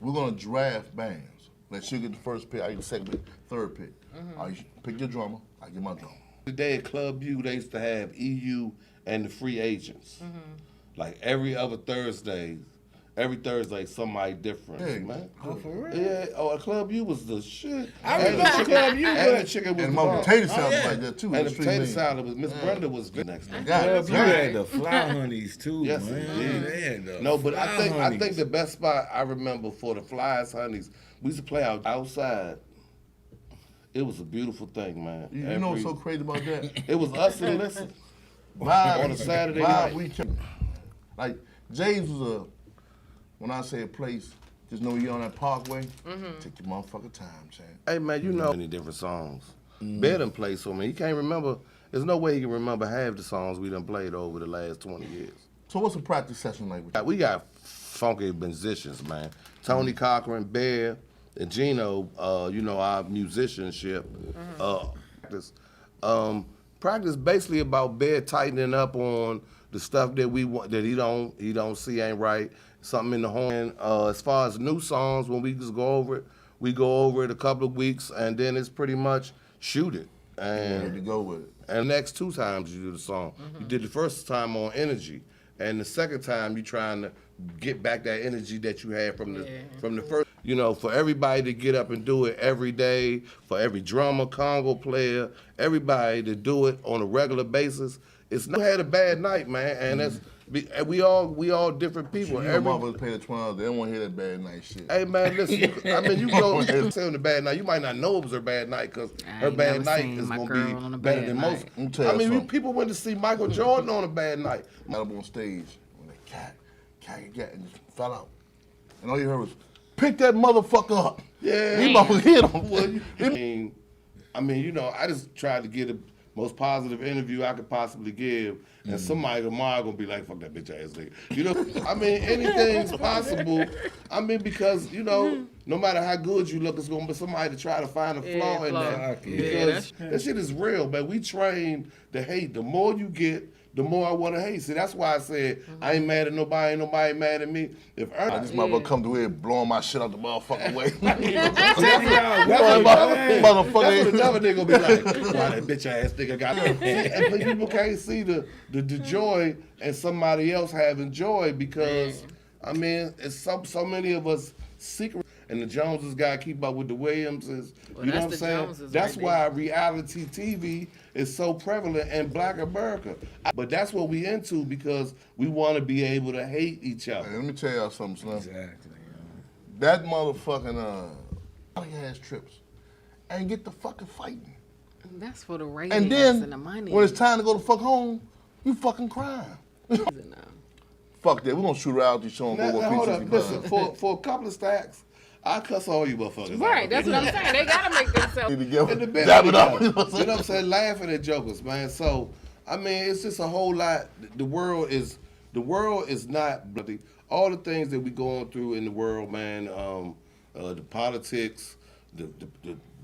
we're gonna draft bands. Let you get the first pick, I get the second pick, third pick. I pick your drummer, I get my drummer. Today at Club U, they used to have EU and the free agents. Like every Thursday, somebody different, Yeah, man. Oh, for real? Yeah, Club U was the shit. I remember Club U, And the but chicken was And the my bomb. potato salad yeah. like that too. And the It's street potato lean. salad was Miss Brenda was good next day. Yeah, Club U right. had the fly honeys too, Yes, man. indeed. They had the No, but I fly think honeys. the best spot I remember for the Flies Honeys, we used to play outside. It was a beautiful thing, man. You know what's so crazy about that? It was us and Listen Vibe, on a Saturday vibe night. weekend. Like James was when I say a place, just know you're on that Parkway. Take your motherfucking time, Chad. Hey man, you know many different songs. Bear done played so many. He can't remember. There's no way he can remember half the songs we done played over the last 20 years. So what's a practice session like with you? We got funky musicians, man. Tony Cochran, Bear, and Gino, you know, our musicianship. Practice basically about Bear tightening up on the stuff that we want that he don't see ain't right. Something in the horn. As far as new songs, when we just go over it, we go over it a couple of weeks, and then it's pretty much shoot it. And to go with it. And the next 2 times you do the song. You did the first time on Energy, and the second time you trying to get back that energy that you had from the first. You know, for everybody to get up and do it every day, for every drummer, Congo player, everybody to do it on a regular basis. It's not had a bad night, man, and that's we all different people. Your motherfuckers pay the $20. They don't want to hear that bad night shit. Hey man, listen. I mean, you go say on the bad night. You might not know it was her bad night because her bad night is gonna be better than most. I mean, people went to see Michael Jordan on a bad night. Got up on stage when the cat, and just fell out, and all you heard was, "Pick that motherfucker up." Yeah, he about to hit him. Well, I mean, you know, I just tried to get the most positive interview I could possibly give. And somebody tomorrow gonna be like, fuck that bitch ass nigga. You know, I mean, anything's possible. I mean, because, you know, no matter how good you look, it's gonna be somebody to try to find a flaw in that. Because that shit is real, man. We train to hate. The more you get, the more I want to hate. See, that's why I said I ain't mad at nobody, ain't nobody mad at me. If this motherfucker come through here blowing my shit out the motherfucking way. That's what another nigga be like, why that bitch ass nigga got and people can't see the joy and somebody else having joy because I mean it's so many of us secret and the Joneses gotta keep up with the Williamses. Well, you know what I'm the saying? Joneses That's right why reality TV is so prevalent in Black America. But that's what we into because we want to be able to hate each other. Hey, let me tell y'all something, Slim. Exactly. That motherfucking ass trips and get the fucking fighting. That's for the ratings And then and the money. when it's time to go the fuck home, you fucking crying. Fuck that. We're gonna shoot her out this show and go Now, hold up, 365. listen, for a couple of stacks, I cuss all you motherfuckers. Right, that's what I'm saying. They gotta make themselves. Need to get In the bed, dab it up. you know what I'm saying? Laughing at jokers, man. So, I mean, it's just a whole lot. The world is not bloody. All the things that we going through in the world, man. The politics, the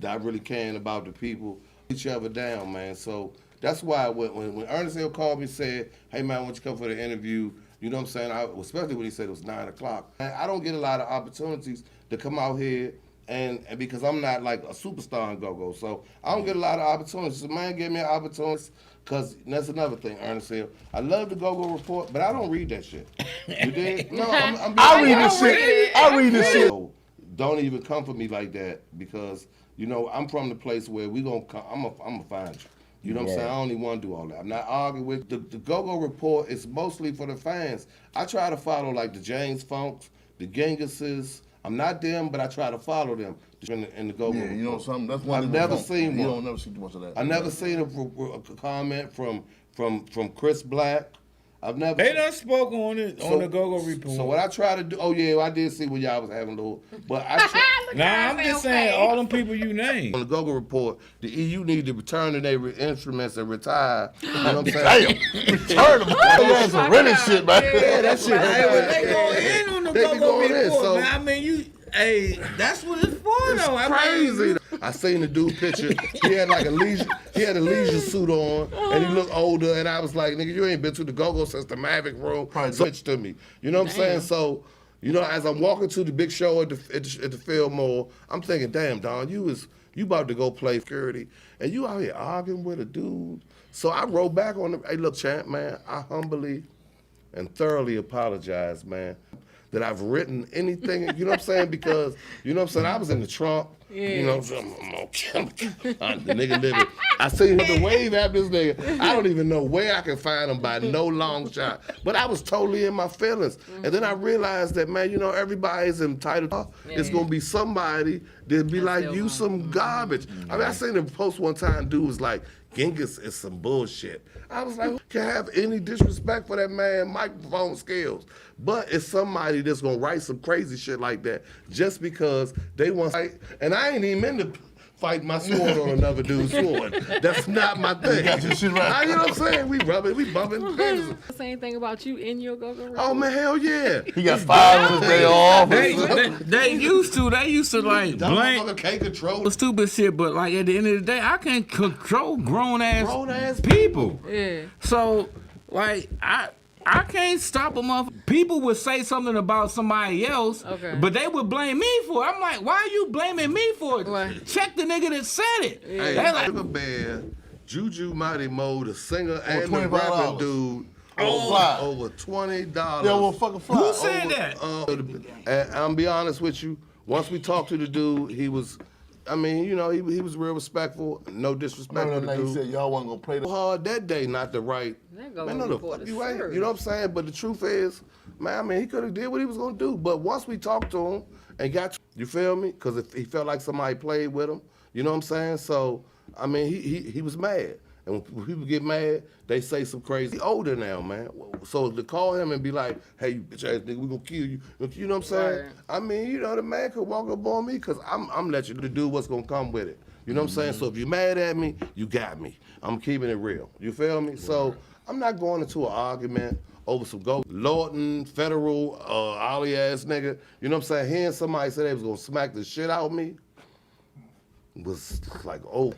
not really caring about the people, each other down, man. So that's why when Ernest Hill called me and said, "Hey man, why don't you come for the interview?" You know what I'm saying? Especially when he said it was 9 o'clock. I don't get a lot of opportunities to come out here and because I'm not like a superstar in go-go, so I don't get a lot of opportunities. So man, give me an opportunity, because that's another thing, Ernest Hill. I love the go-go report, but I don't read that shit. You did? No, I read this shit. I read this shit. So don't even come for me like that because, you know, I'm from the place where I'm gonna find you. You know what I'm saying? I don't even want to do all that. I'm not arguing with the Go-Go Report. Is mostly for the fans. I try to follow like the James Funks, the Gengises. I'm not them, but I try to follow them in the Go-Go Report. You know something? That's one I've never seen one. You don't never see too much of that. I never seen a comment from Chris Black. I've never. They done spoke on it on the Go-Go Report. So what I try to do, I did see when y'all was having a little, but I try. Nah, I'm just saying all them people you named. On the Go-Go Report, the EU need to return to their instruments and retire. You know what I'm saying? Damn, return them. That's some rented shit, man. Yeah, that shit. Hey, well, they go in on the Go-Go Report, man. I mean, hey, that's what it's for, though. Crazy. I seen the dude picture. He had like a leisure suit on, and he looked older. And I was like, nigga, you ain't been to the Go-Go since the Mavic room. Switch to me. You know what I'm saying? So, you know, as I'm walking to the big show at the Fillmore, I'm thinking, damn, Don, you about to go play security, and you out here arguing with a dude. So I wrote back on him. Hey, look, champ, man, I humbly and thoroughly apologize, man, that I've written anything, you know what I'm saying? Because, you know what I'm saying, I was in the trunk, you know what I'm saying? The nigga living. I seen him to wave at this nigga. I don't even know where I can find him by no long shot. But I was totally in my feelings. And then I realized that, man, you know, everybody's entitled. It's going to be somebody that be like, you some garbage. I mean, I seen him post one time, dude was like, Genghis is some bullshit. I was like, who can have any disrespect for that man microphone skills? But it's somebody that's gonna write some crazy shit like that just because they want to fight. And I ain't even into fight my sword on another dude's sword. That's not my thing. You got your shit right. You know what I'm saying? We rubbing, we bumping. Same thing about you in your Go-Go Report. Oh man, hell yeah. He got 5 of his day off. They used to like blame can't control stupid shit, but like at the end of the day, I can't control grown ass people. Yeah. So like I can't stop a motherfucker. People would say something about somebody else, but they would blame me for it. I'm like, why are you blaming me for it? What? Check the nigga that said it. Hey, They're like, Sugar Bear, Juju Mighty Mo, the singer and the $25. rapping dude, over $20. Yeah, well, fucking fly. who said that? And I'm be honest with you, once we talked to the dude, he was, I mean, you know, he was real respectful, no disrespect to the He dude. said y'all wasn't gonna play the Hard that day not to write. Man, no, the fuck you ain't. You know what I'm saying? But the truth is, man, I mean, he could have did what he was gonna do. But once we talked to him and you feel me? Because he felt like somebody played with him. You know what I'm saying? So, I mean, he was mad. And when people get mad, they say some crazy. He older now, man. So to call him and be like, hey, you bitch ass nigga, we gonna kill you. You know what I'm saying? Right. I mean, you know, the man could walk up on me because I'm letting you do what's gonna come with it. You know what I'm saying? So if you're mad at me, you got me. I'm keeping it real. You feel me? So I'm not going into an argument over some Lawton, federal, ollie ass nigga. You know what I'm saying? Hearing somebody say they was gonna smack the shit out of me was like, oh.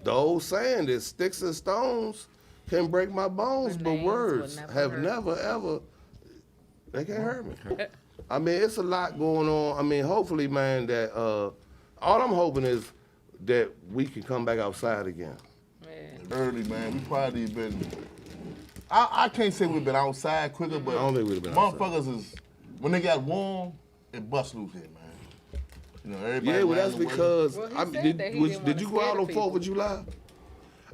The old saying that sticks and stones can break my bones, but words have never, ever, they can't hurt me. I mean, it's a lot going on. I mean, hopefully, man, that all I'm hoping is that we can come back outside again. Early, man. We probably been, I can't say we've been outside quicker, but I don't think we've been outside. motherfuckers is, when they got warm, it bust loose here, man. You know, everybody. Yeah, well, that's because, did did you go out on 4th of July?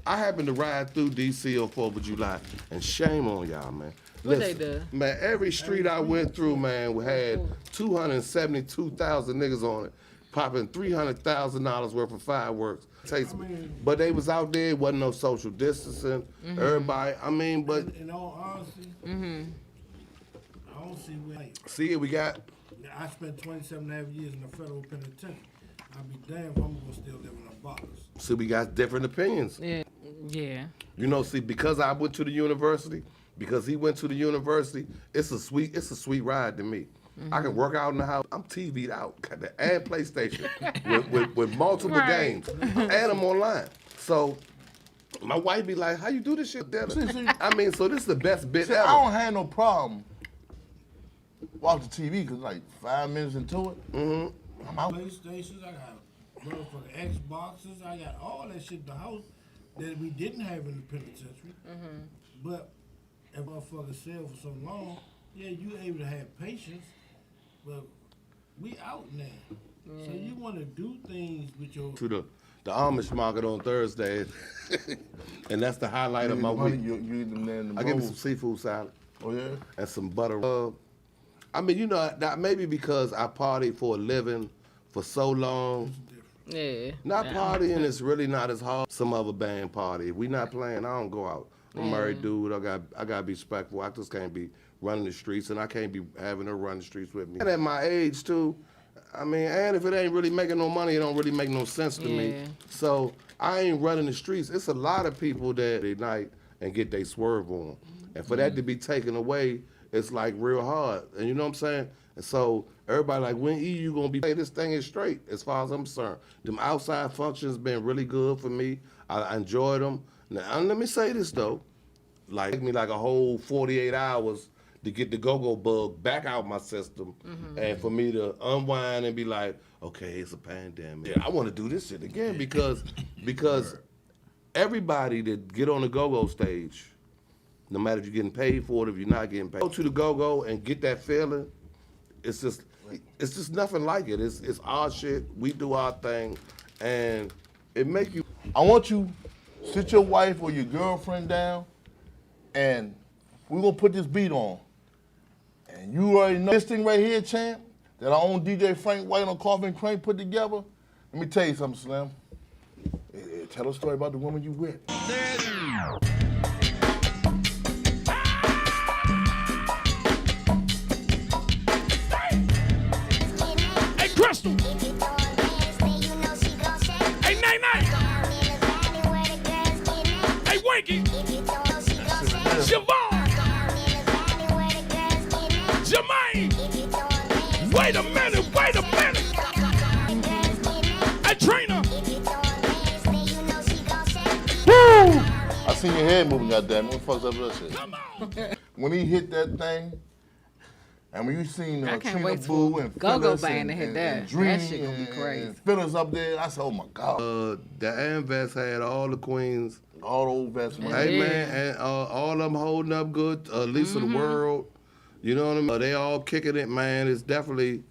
I happened to ride through D.C. on 4th of July, and shame on y'all, man. What they do? Man, every street I went through, man, had 272,000 niggas on it, popping $300,000 worth of fireworks. But they was out there, wasn't no social distancing. Everybody, I mean, but. In all honesty, I don't see where. See, we got. I spent 27.5 years in the federal penitentiary. I'd be damned if I'm gonna still live in a box. See, we got different opinions. Yeah. You know, see, because I went to the university, because he went to the university, it's a sweet ride to me. I can work out in the house. I'm TV'd out, got the and PlayStation with multiple games, and I'm online. So my wife be like, "How you do this shit?" I mean, so this is the best bit ever. I don't have no problem watching TV because like 5 minutes into it, I'm out. PlayStations, I got motherfucking Xboxes, I got all that shit in the house that we didn't have in the penitentiary. But if motherfuckers sell for so long, yeah, you able to have patience, but we out now. So you want to do things with your... To the Amish market on Thursday, and that's the highlight of my week. I give me some seafood salad. Oh yeah? And some butter. I mean, you know, that maybe because I partied for a living for so long. Yeah. Not partying is really not as hard as some other band party. If we not playing, I don't go out. I'm a married dude. I gotta be respectful. I just can't be running the streets, and I can't be having her run the streets with me. And at my age too, I mean, and if it ain't really making no money, it don't really make no sense to me. So I ain't running the streets. It's a lot of people that they night and get they swerve on, and for that to be taken away, it's like real hard. And you know what I'm saying? And so everybody like, when you gonna be? Hey, this thing is straight as far as I'm concerned. Them outside functions been really good for me. I enjoyed them. Now let me say this though, like it took me like a whole 48 hours to get the go-go bug back out my system, and for me to unwind and be like, okay, it's a pandemic. Yeah, I want to do this shit again because everybody that get on the go-go stage, no matter if you're getting paid for it, if you're not getting paid, go to the go-go and get that feeling. It's just nothing like it. It's our shit. We do our thing, and it make you. I want you sit your wife or your girlfriend down, and we're gonna put this beat on. And you already know this thing right here, champ, that our own DJ Frank White on Coffee and Crane put together. Let me tell you something, Slim. Tell a story about the woman you with. Hey, Crystal. Hey, Night. Hey, Winky. Siobhan. Jermaine. Wait a minute. Hey, Trina. Woo! I seen your head moving, goddamn. What the fuck's up with that shit? When he hit that thing, and when you seen Trina Boo and Go-Go Phyllis band to hit that. and Dreamy That shit gonna be crazy. and Phyllis up there, I said, oh my God. Diane Vest had all the queens. All the old vets. Hey, man, and all of them holding up good. Lisa the World. You know what I mean? They all kicking it, man. It's definitely,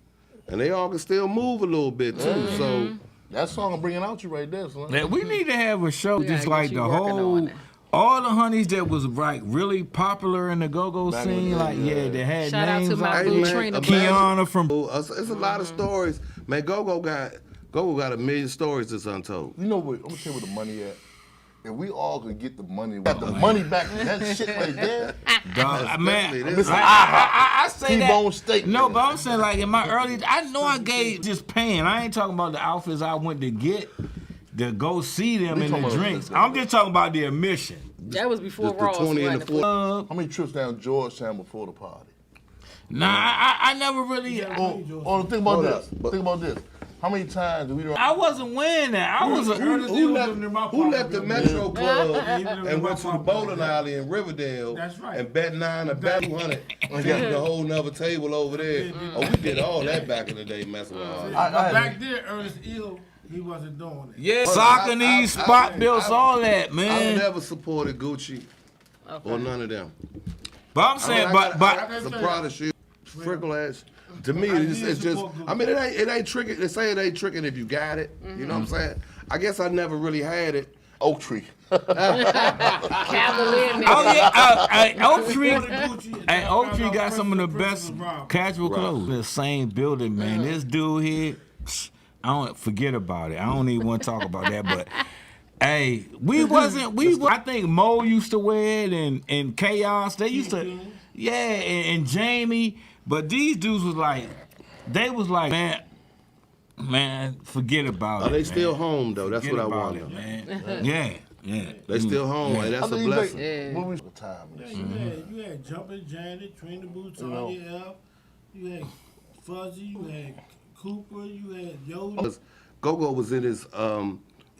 and they all can still move a little bit, too. So that song I'm bringing out you right there, son. Yeah, we need to have a show just like the whole, all the honeys that was like really popular in the go-go scene, like they had Shout names out to my like boo Trina. Kiana from. it's a lot of stories, man. Go-go got a million stories that's untold. You know what? I'm gonna tell you where the money at. If we all could get the money, got the money back, that shit right there. Dog, man, I say T-bone that. steak. No, but I'm saying like in my early, I know I gave just paying. I ain't talking about the outfits I went to get to go see them and the drinks. I'm just talking about the admission. That was before The Ross. 20 and the 40. How many trips down Georgetown before the party? Nah, I never really. Think about this. Think about this. How many times do we? I wasn't wearing that. I was who left the Metro Club and went to the bowling alley in Riverdale and bet 9 or bet 200 and got the whole nother table over there. Oh, we did all that back in the day, messing around. Back there, Ernest Ill, he wasn't doing it. Yeah, soccer knees, spot bills, all that, man. I never supported Gucci or none of them. But I'm saying, the Prada shit, frickle ass. To me, it's just. I mean, it ain't tricking. They say it ain't tricking if you got it. You know what I'm saying? I guess I never really had it. Oak Tree. Cavalier. Oh yeah, Oak Tree. Hey, Oak Tree got some of the best casual clothes. The same building, man. This dude here, I don't forget about it. I don't even want to talk about that, but. Hey, I think Mo used to wear it and Chaos. They used to, yeah, and Jamie. But these dudes was like, man, forget about it. They still home though. That's what I wanted, man. Yeah. They still home, and that's a blessing. You had Jumpin' Janet, Trina Boo, Tanya F. You had Fuzzy. You had Cooper. You had Yoda. Go-Go was in his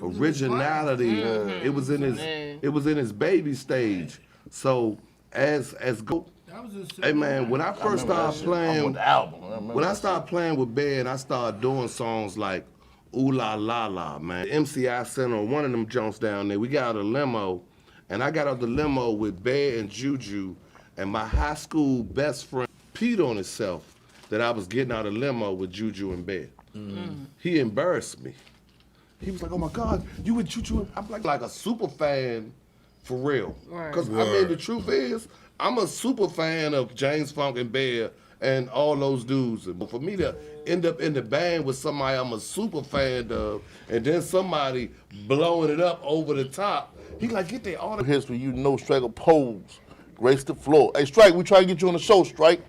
originality. It was in his baby stage. So as Go. Hey man, when I first started playing, when I started playing with Bear and I started doing songs like Ooh La La La, man. MCI Center, one of them joints down there, we got out of a limo, and I got out the limo with Bear and Juju, and my high school best friend peed on himself that I was getting out of the limo with Juju and Bear. He embarrassed me. He was like, oh my God, you and Juju. I'm like a super fan for real. Because I mean, the truth is, I'm a super fan of James Funk and Bear and all those dudes. And for me to end up in the band with somebody I'm a super fan of, and then somebody blowing it up over the top, He like, get their autograph. History, you know, Striker Pose, grace the floor. Hey, Strike, we try to get you on the show, Strike.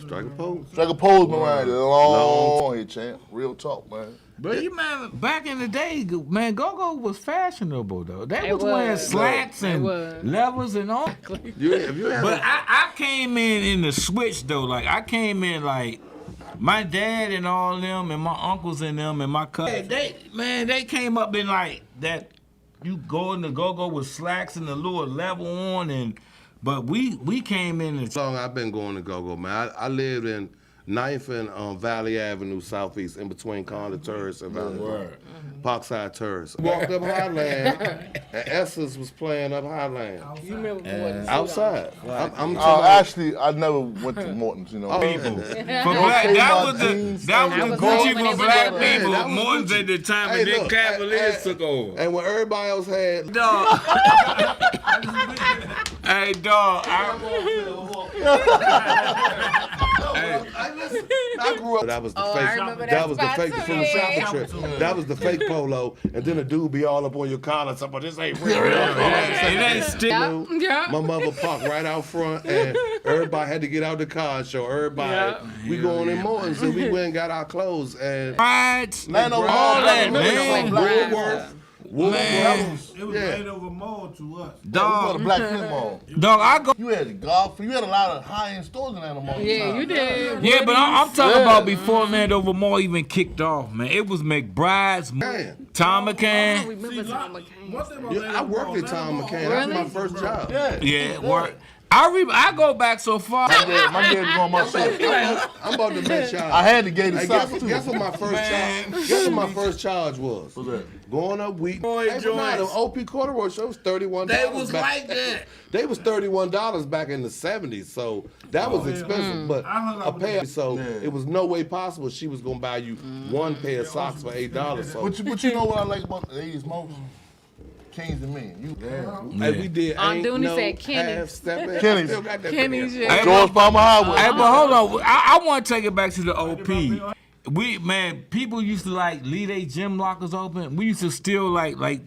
Striker pose. Striker Pose been around long here, champ. Real talk, man. But you man, back in the day, man, go-go was fashionable though. They was was. wearing slacks It and was. levers and all. If you had But I came in the switch though. Like I came in like my dad and all them and my uncles and them and my cousins. They came up in like that. You go in the go-go with slacks and the little level on but we came in and long I've been going to go-go, man. I lived in 9th and Valley Avenue Southeast, in between Conda Terrace and Valley Parkside Terrace. Walked up Highland, and Essence was playing up Highland. You remember Outside. I'm Actually, I never went to Morton's, you know. people. For black, that was the Gucci for black people. that was Morton's Gucci. at the time, Hey, and then look, Cavaliers took over. And when everybody else had... Dog. Hey, dog. I grew up. That was the fake. That was the fake from the shopping trip. That was the fake polo, and then a dude be all up on your collar. Something, this ain't real. It ain't still. Yeah. My mother parked right out front, and everybody had to get out the car and show everybody. Yeah. We going in Morton's, and we went and got our clothes. And Right. Man, over all that, man. man. Woolworth. It was Yeah. right over mall to us. The Dog. Black Flint Mall. Dog, I go. You had golf. You had a lot of high-end stores in that mall. Yeah, you did. Yeah, but I'm talking about before Landover Mall even kicked off, man. It was McBride's, Man. Tom I McCann. don't remember Tom One McCain. thing about Yeah, I Landover worked Mall, at Tom Landover McCann. Mall, That was my Really? first job. Yeah. Yeah, work. I go back so far. My dad going my shit. I'm about to make y'all. I had to get the Hey, socks guess too. what my first charge? Guess what my first charge was? What's that? Going up Wheaton. Boy Hey, but nah, joints. the OP corduroy show was $31. They was back. like that. They was $31 back in the 70s, so that was expensive. But I hung a out with pair, them. so it was no way possible she was gonna buy you one pair of socks for $8. So But you know what I like about the 80s most? Kings and Men. hey, we did. Aunt Ain't Dooney no said Kenny. half-stepping. Kenny's. I still got that Kenny's, pair. yeah. George Palmer Highway. Hey, but hold on. I want to take it back to the OP. People used to like leave their gym lockers open. We used to steal like white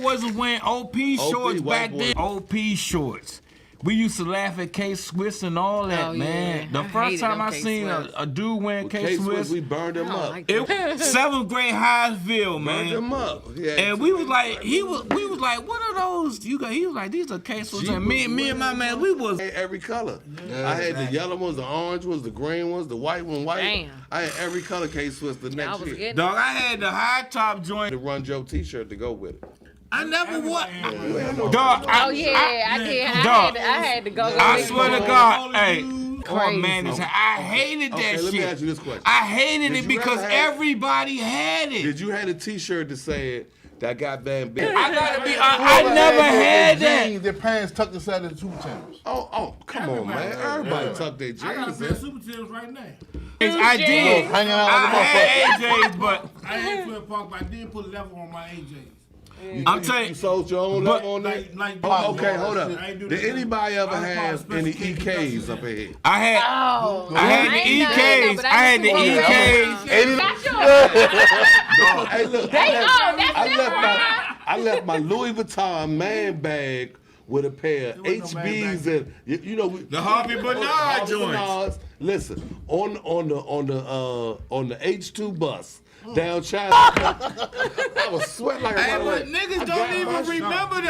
boys was wearing OP shorts white back then. OP shorts. We used to laugh at K-Swiss and all that, Oh, man. yeah. The I first hated time them I seen K-Swiss. a dude wearing K-Swiss, K-Swiss, we burned them up. like it was 7th grade Highsville, Burned them man. up. Yeah. And we was like, we was like, what are those? He was like, these are K-Swiss. And me and my man, we was. had every color. I had the yellow ones, the orange ones, the green ones, the white one, white. Damn. I had every color K-Swiss the I next was year. getting Dog, I had the high top joint. The Run Joe T-shirt to go with it. I never wore. No, Dog, Oh yeah, I did. Dog. I had to go. I swear to God, hey, Crazy. man, I hated that Okay, shit. let me ask you this question. I hated Did it you because ever have- everybody had it. Did you have a T-shirt that said that got Van Big? I gotta be. I never had that. Jeans, their pants tucked inside of the 2 times. Oh, come on, man. Everybody tuck their I got a jeans pair of in. Super Tims right now. I did. Hanging out I like a had AJ's, but I ain't Flint Park, but I did put a level on my AJs. I'm telling You you. sold your own level on that? Like, Oh, okay, hold up. I ain't do Did that. anybody ever I was have part of any special EKs K up here? I had. Oh, I had the ain't know, EKs. but I had the used to walk EKs. around. Got yours. Hey, look, I left my Louis Vuitton man bag with a pair of There was no man HBs and you know The Harvey Bernard joints. Bernards. Listen, on the H2 bus down China, I was sweating like a Hey, mother. but niggas don't even remember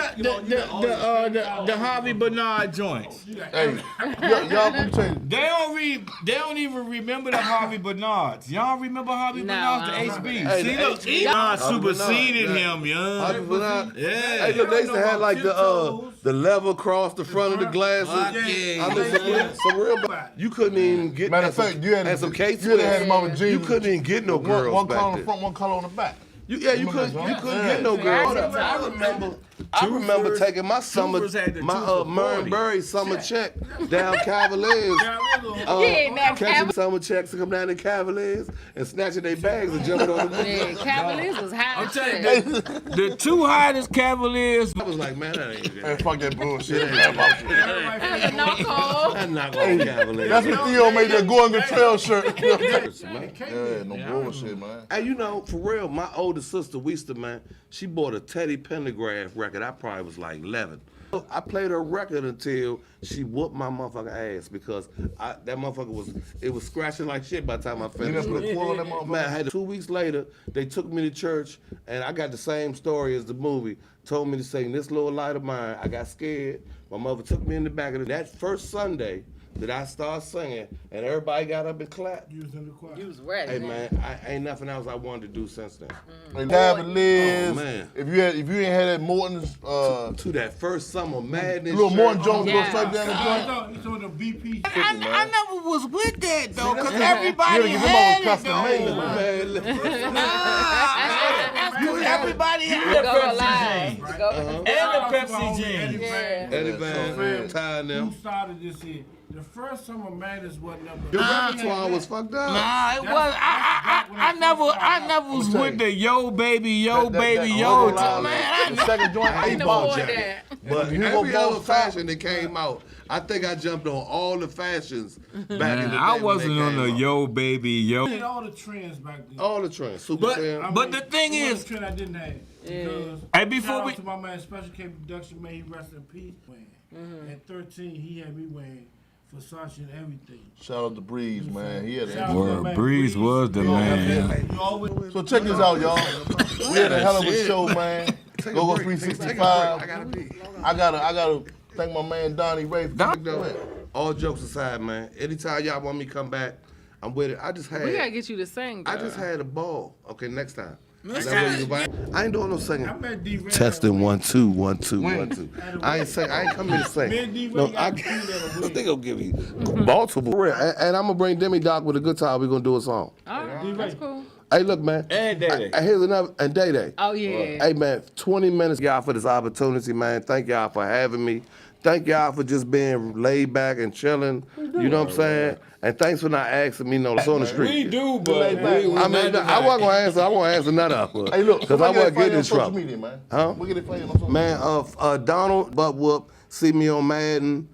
the Harvey Bernard joints. Hey, y'all let me tell you. They don't even remember the Harvey Bernards. Y'all remember Harvey No, Bernards, I the don't HB? Hey, See, the look, HB. Elon Harvey superseded Bernard, him, young. Harvey Bernard. Yeah. Hey, look, they used to have like the lever across the front of the glasses. Yeah. I mean, some real. You couldn't even get. Matter of fact, you had and some case. you had them on jeans. You couldn't even get no girls One back color on the then. front, one color on the back. You Remember couldn't that, get no girls. I remember taking my summer, Tubers had the my 2 for Murray 40. Berry summer check down Cavaliers. Yeah, now Catching summer checks to come down to Cavaliers and snatching their bags and jumping on the Yeah, Cavaliers was high. I'm as telling shit. you, the 2 hottest Cavaliers. I was like, man, that ain't Hey, it. fuck that bullshit. That's No call. I'm not going to Cavaliers. what Theo made that Going Trail shirt. Man. Yeah, no bullshit, man. And you know, for real, my oldest older sister, Weester, man, she bought a Teddy Pendergrass record. I probably was like 11. I played her record until she whooped my motherfucking ass because that motherfucker was scratching like shit by the time I finished. You didn't put a on that motherfucker? Man, I had 2 weeks later, they took me to church, and I got the same story as the movie. Told me to sing This Little Light of Mine. I got scared. My mother took me in the back of that first Sunday that I started singing, and everybody got up and clapped. You was in the choir. You was ready. Hey man, I ain't nothing else I wanted to do since then. And David Liz, Oh, man. if you ain't had that Morton's, To that first summer madness. little shirt. Morton Jones Yeah. go straight down the joint. You told the BP. I never was with that though, cause You everybody gotta get had them all it custom though. made, man. Everybody had Go the Pepsi live. jeans. Go. And the Pepsi jeans. Eddie Van, Ty and Who them. started this here? The first summer madness wasn't never. Your repertoire was fucked up. Nah, it was. I never was tell with you. the yo baby, yo That- baby, that- yo. that- Man, the second joint, I eight can ball afford jacket. that. But Hugo every Boss other top. fashion that came out, I think I jumped on all the fashions back in the day. I when wasn't they on came the out. yo baby, yo. I had all the trends back then. All the trends. Super Sam. But the thing it was is, a trend I didn't have. Because Hey, before shout out we- to my man Special K Production, may he rest in peace. At 13, he had me wearing Versace and everything. Shout out to Breeze, man. He had Shout out a to Word, my man Breeze was the man. You always So check this out, y'all. We had a hell of a show, man. Take a Go break. Take a 365. break. I gotta be. I gotta thank my man Donnie Ray for Don- doing it. All jokes aside, man. Anytime y'all want me to come back, I'm with it. I just We gotta had get you to sing. I Girl. just had a ball. Okay, next time. Next Is that what time. you invite? I ain't doing no singing. I met D-Ray. Testing 1 2 1 2 1 2. I ain't coming to sing. Me and D-Ray No, got I the key that'll win. they gonna give me Baltimore. And I'm gonna bring Demi Doc with a guitar. We're gonna do a song. All right, that's cool. Hey, look, man. And Day-Day. Here's another and Day Day. Oh yeah. Hey, man, 20 minutes, y'all, for this opportunity, man. Thank y'all for having me. Thank y'all for just being laid back and chilling. You know what I'm saying? And thanks for not asking me no. It's on the street. We do, but Lay back. I mean, I wasn't gonna answer. I won't answer none of them. Hey, look, because I wasn't getting in social trouble. media, man. Huh? We get it for you on social Man, Donald Butt Whoop, see me on Madden.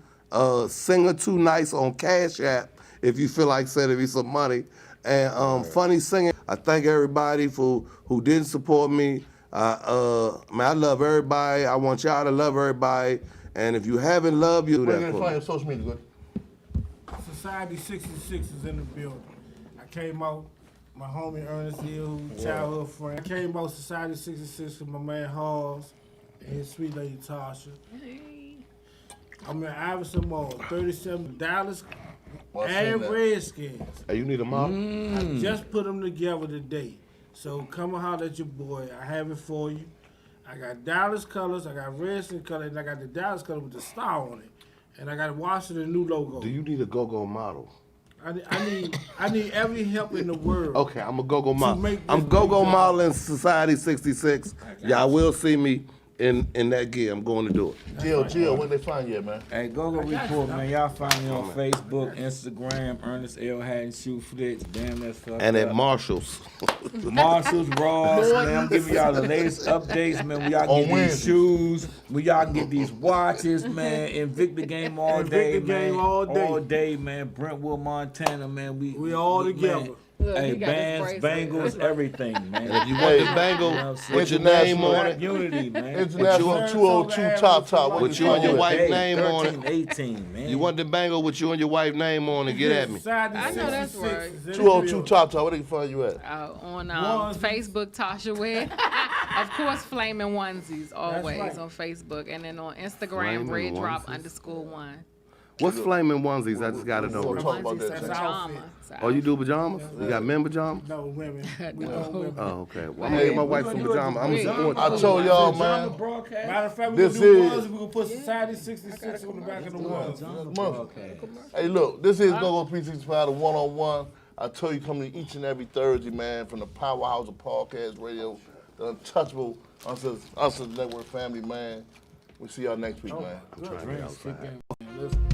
Singer Too Nice on Cash App if you feel like sending me some money. And Funny Singing. I thank everybody who didn't support me. Man, I love everybody. I want y'all to love everybody. And if you haven't loved, you do We're that gonna for find me. your social media, good. Society 66 is in the building. I came out, my homie Ernest Hill, childhood friend. I came out Society 66 with my man Halls and his sweet lady Tasha. I'm in Iverson Mall, 37 Dallas Well, I seen and that. Redskins. Hey, you need a model? I just put them together today. So come and holler at your boy. I have it for you. I got Dallas colors, I got Redskin colors, and I got the Dallas color with the star on it. And I got Washington new logo. Do you need a go-go model? I need every help in the world. Okay, I'm a go-go model. make this I'm go-go big model in Society 66. Y'all will see me in that gear. I'm going to do it. Jill, where they find you at, man? Hey, go report, man. Y'all find me on Facebook, Instagram, Ernest L. Hatton Shoe Flicks. Damn, that's fucked And at up. Marshall's. Marshalls, Ross, man. I'm giving y'all the latest updates, man. We y'all On get these Wednesday. shoes. We y'all can get these watches, man. Invicta game all day, Invicta man. game all day. All day, man. Brentwood, Montana, man. We all man. together. Look, Hey, he got his bands, bracelet. bangles, everything, man. If you want the bangle with your name on it, Unity, man. International 202 Top. Where with they you and find your you at? wife's Hey, name on 13, it. 18, man. You want the bangle with you and your wife's name on it, get at me. Society I know that's 66 right. is in the 202 building. Top. Where they can find you at? On Onesies. Facebook, Tasha Webb. Of course, Flaming Onesies always right. on Facebook, and then on Instagram, Flamin' Red Drop Onesies. _1. What's flaming onesies? I just got to know. We'll talk about Onesies, that. That's pajama. outfit. Oh, you do pajamas? You got men pajamas? No, women. We know women. Oh, okay. Well, I'm gonna get my wife some pajamas. I'm gonna support I you. told y'all, man. Matter of fact, we This gonna do is- ones. We gonna put Society 66 on the back of the ones. Hey, look, this is Go-Go 365, the one-on-one. I tell you, coming each and every Thursday, man, from the powerhouse of podcast radio, the untouchable Uncensored Network family, man. We'll see y'all next week, man. I'm trying to get outside. Listen.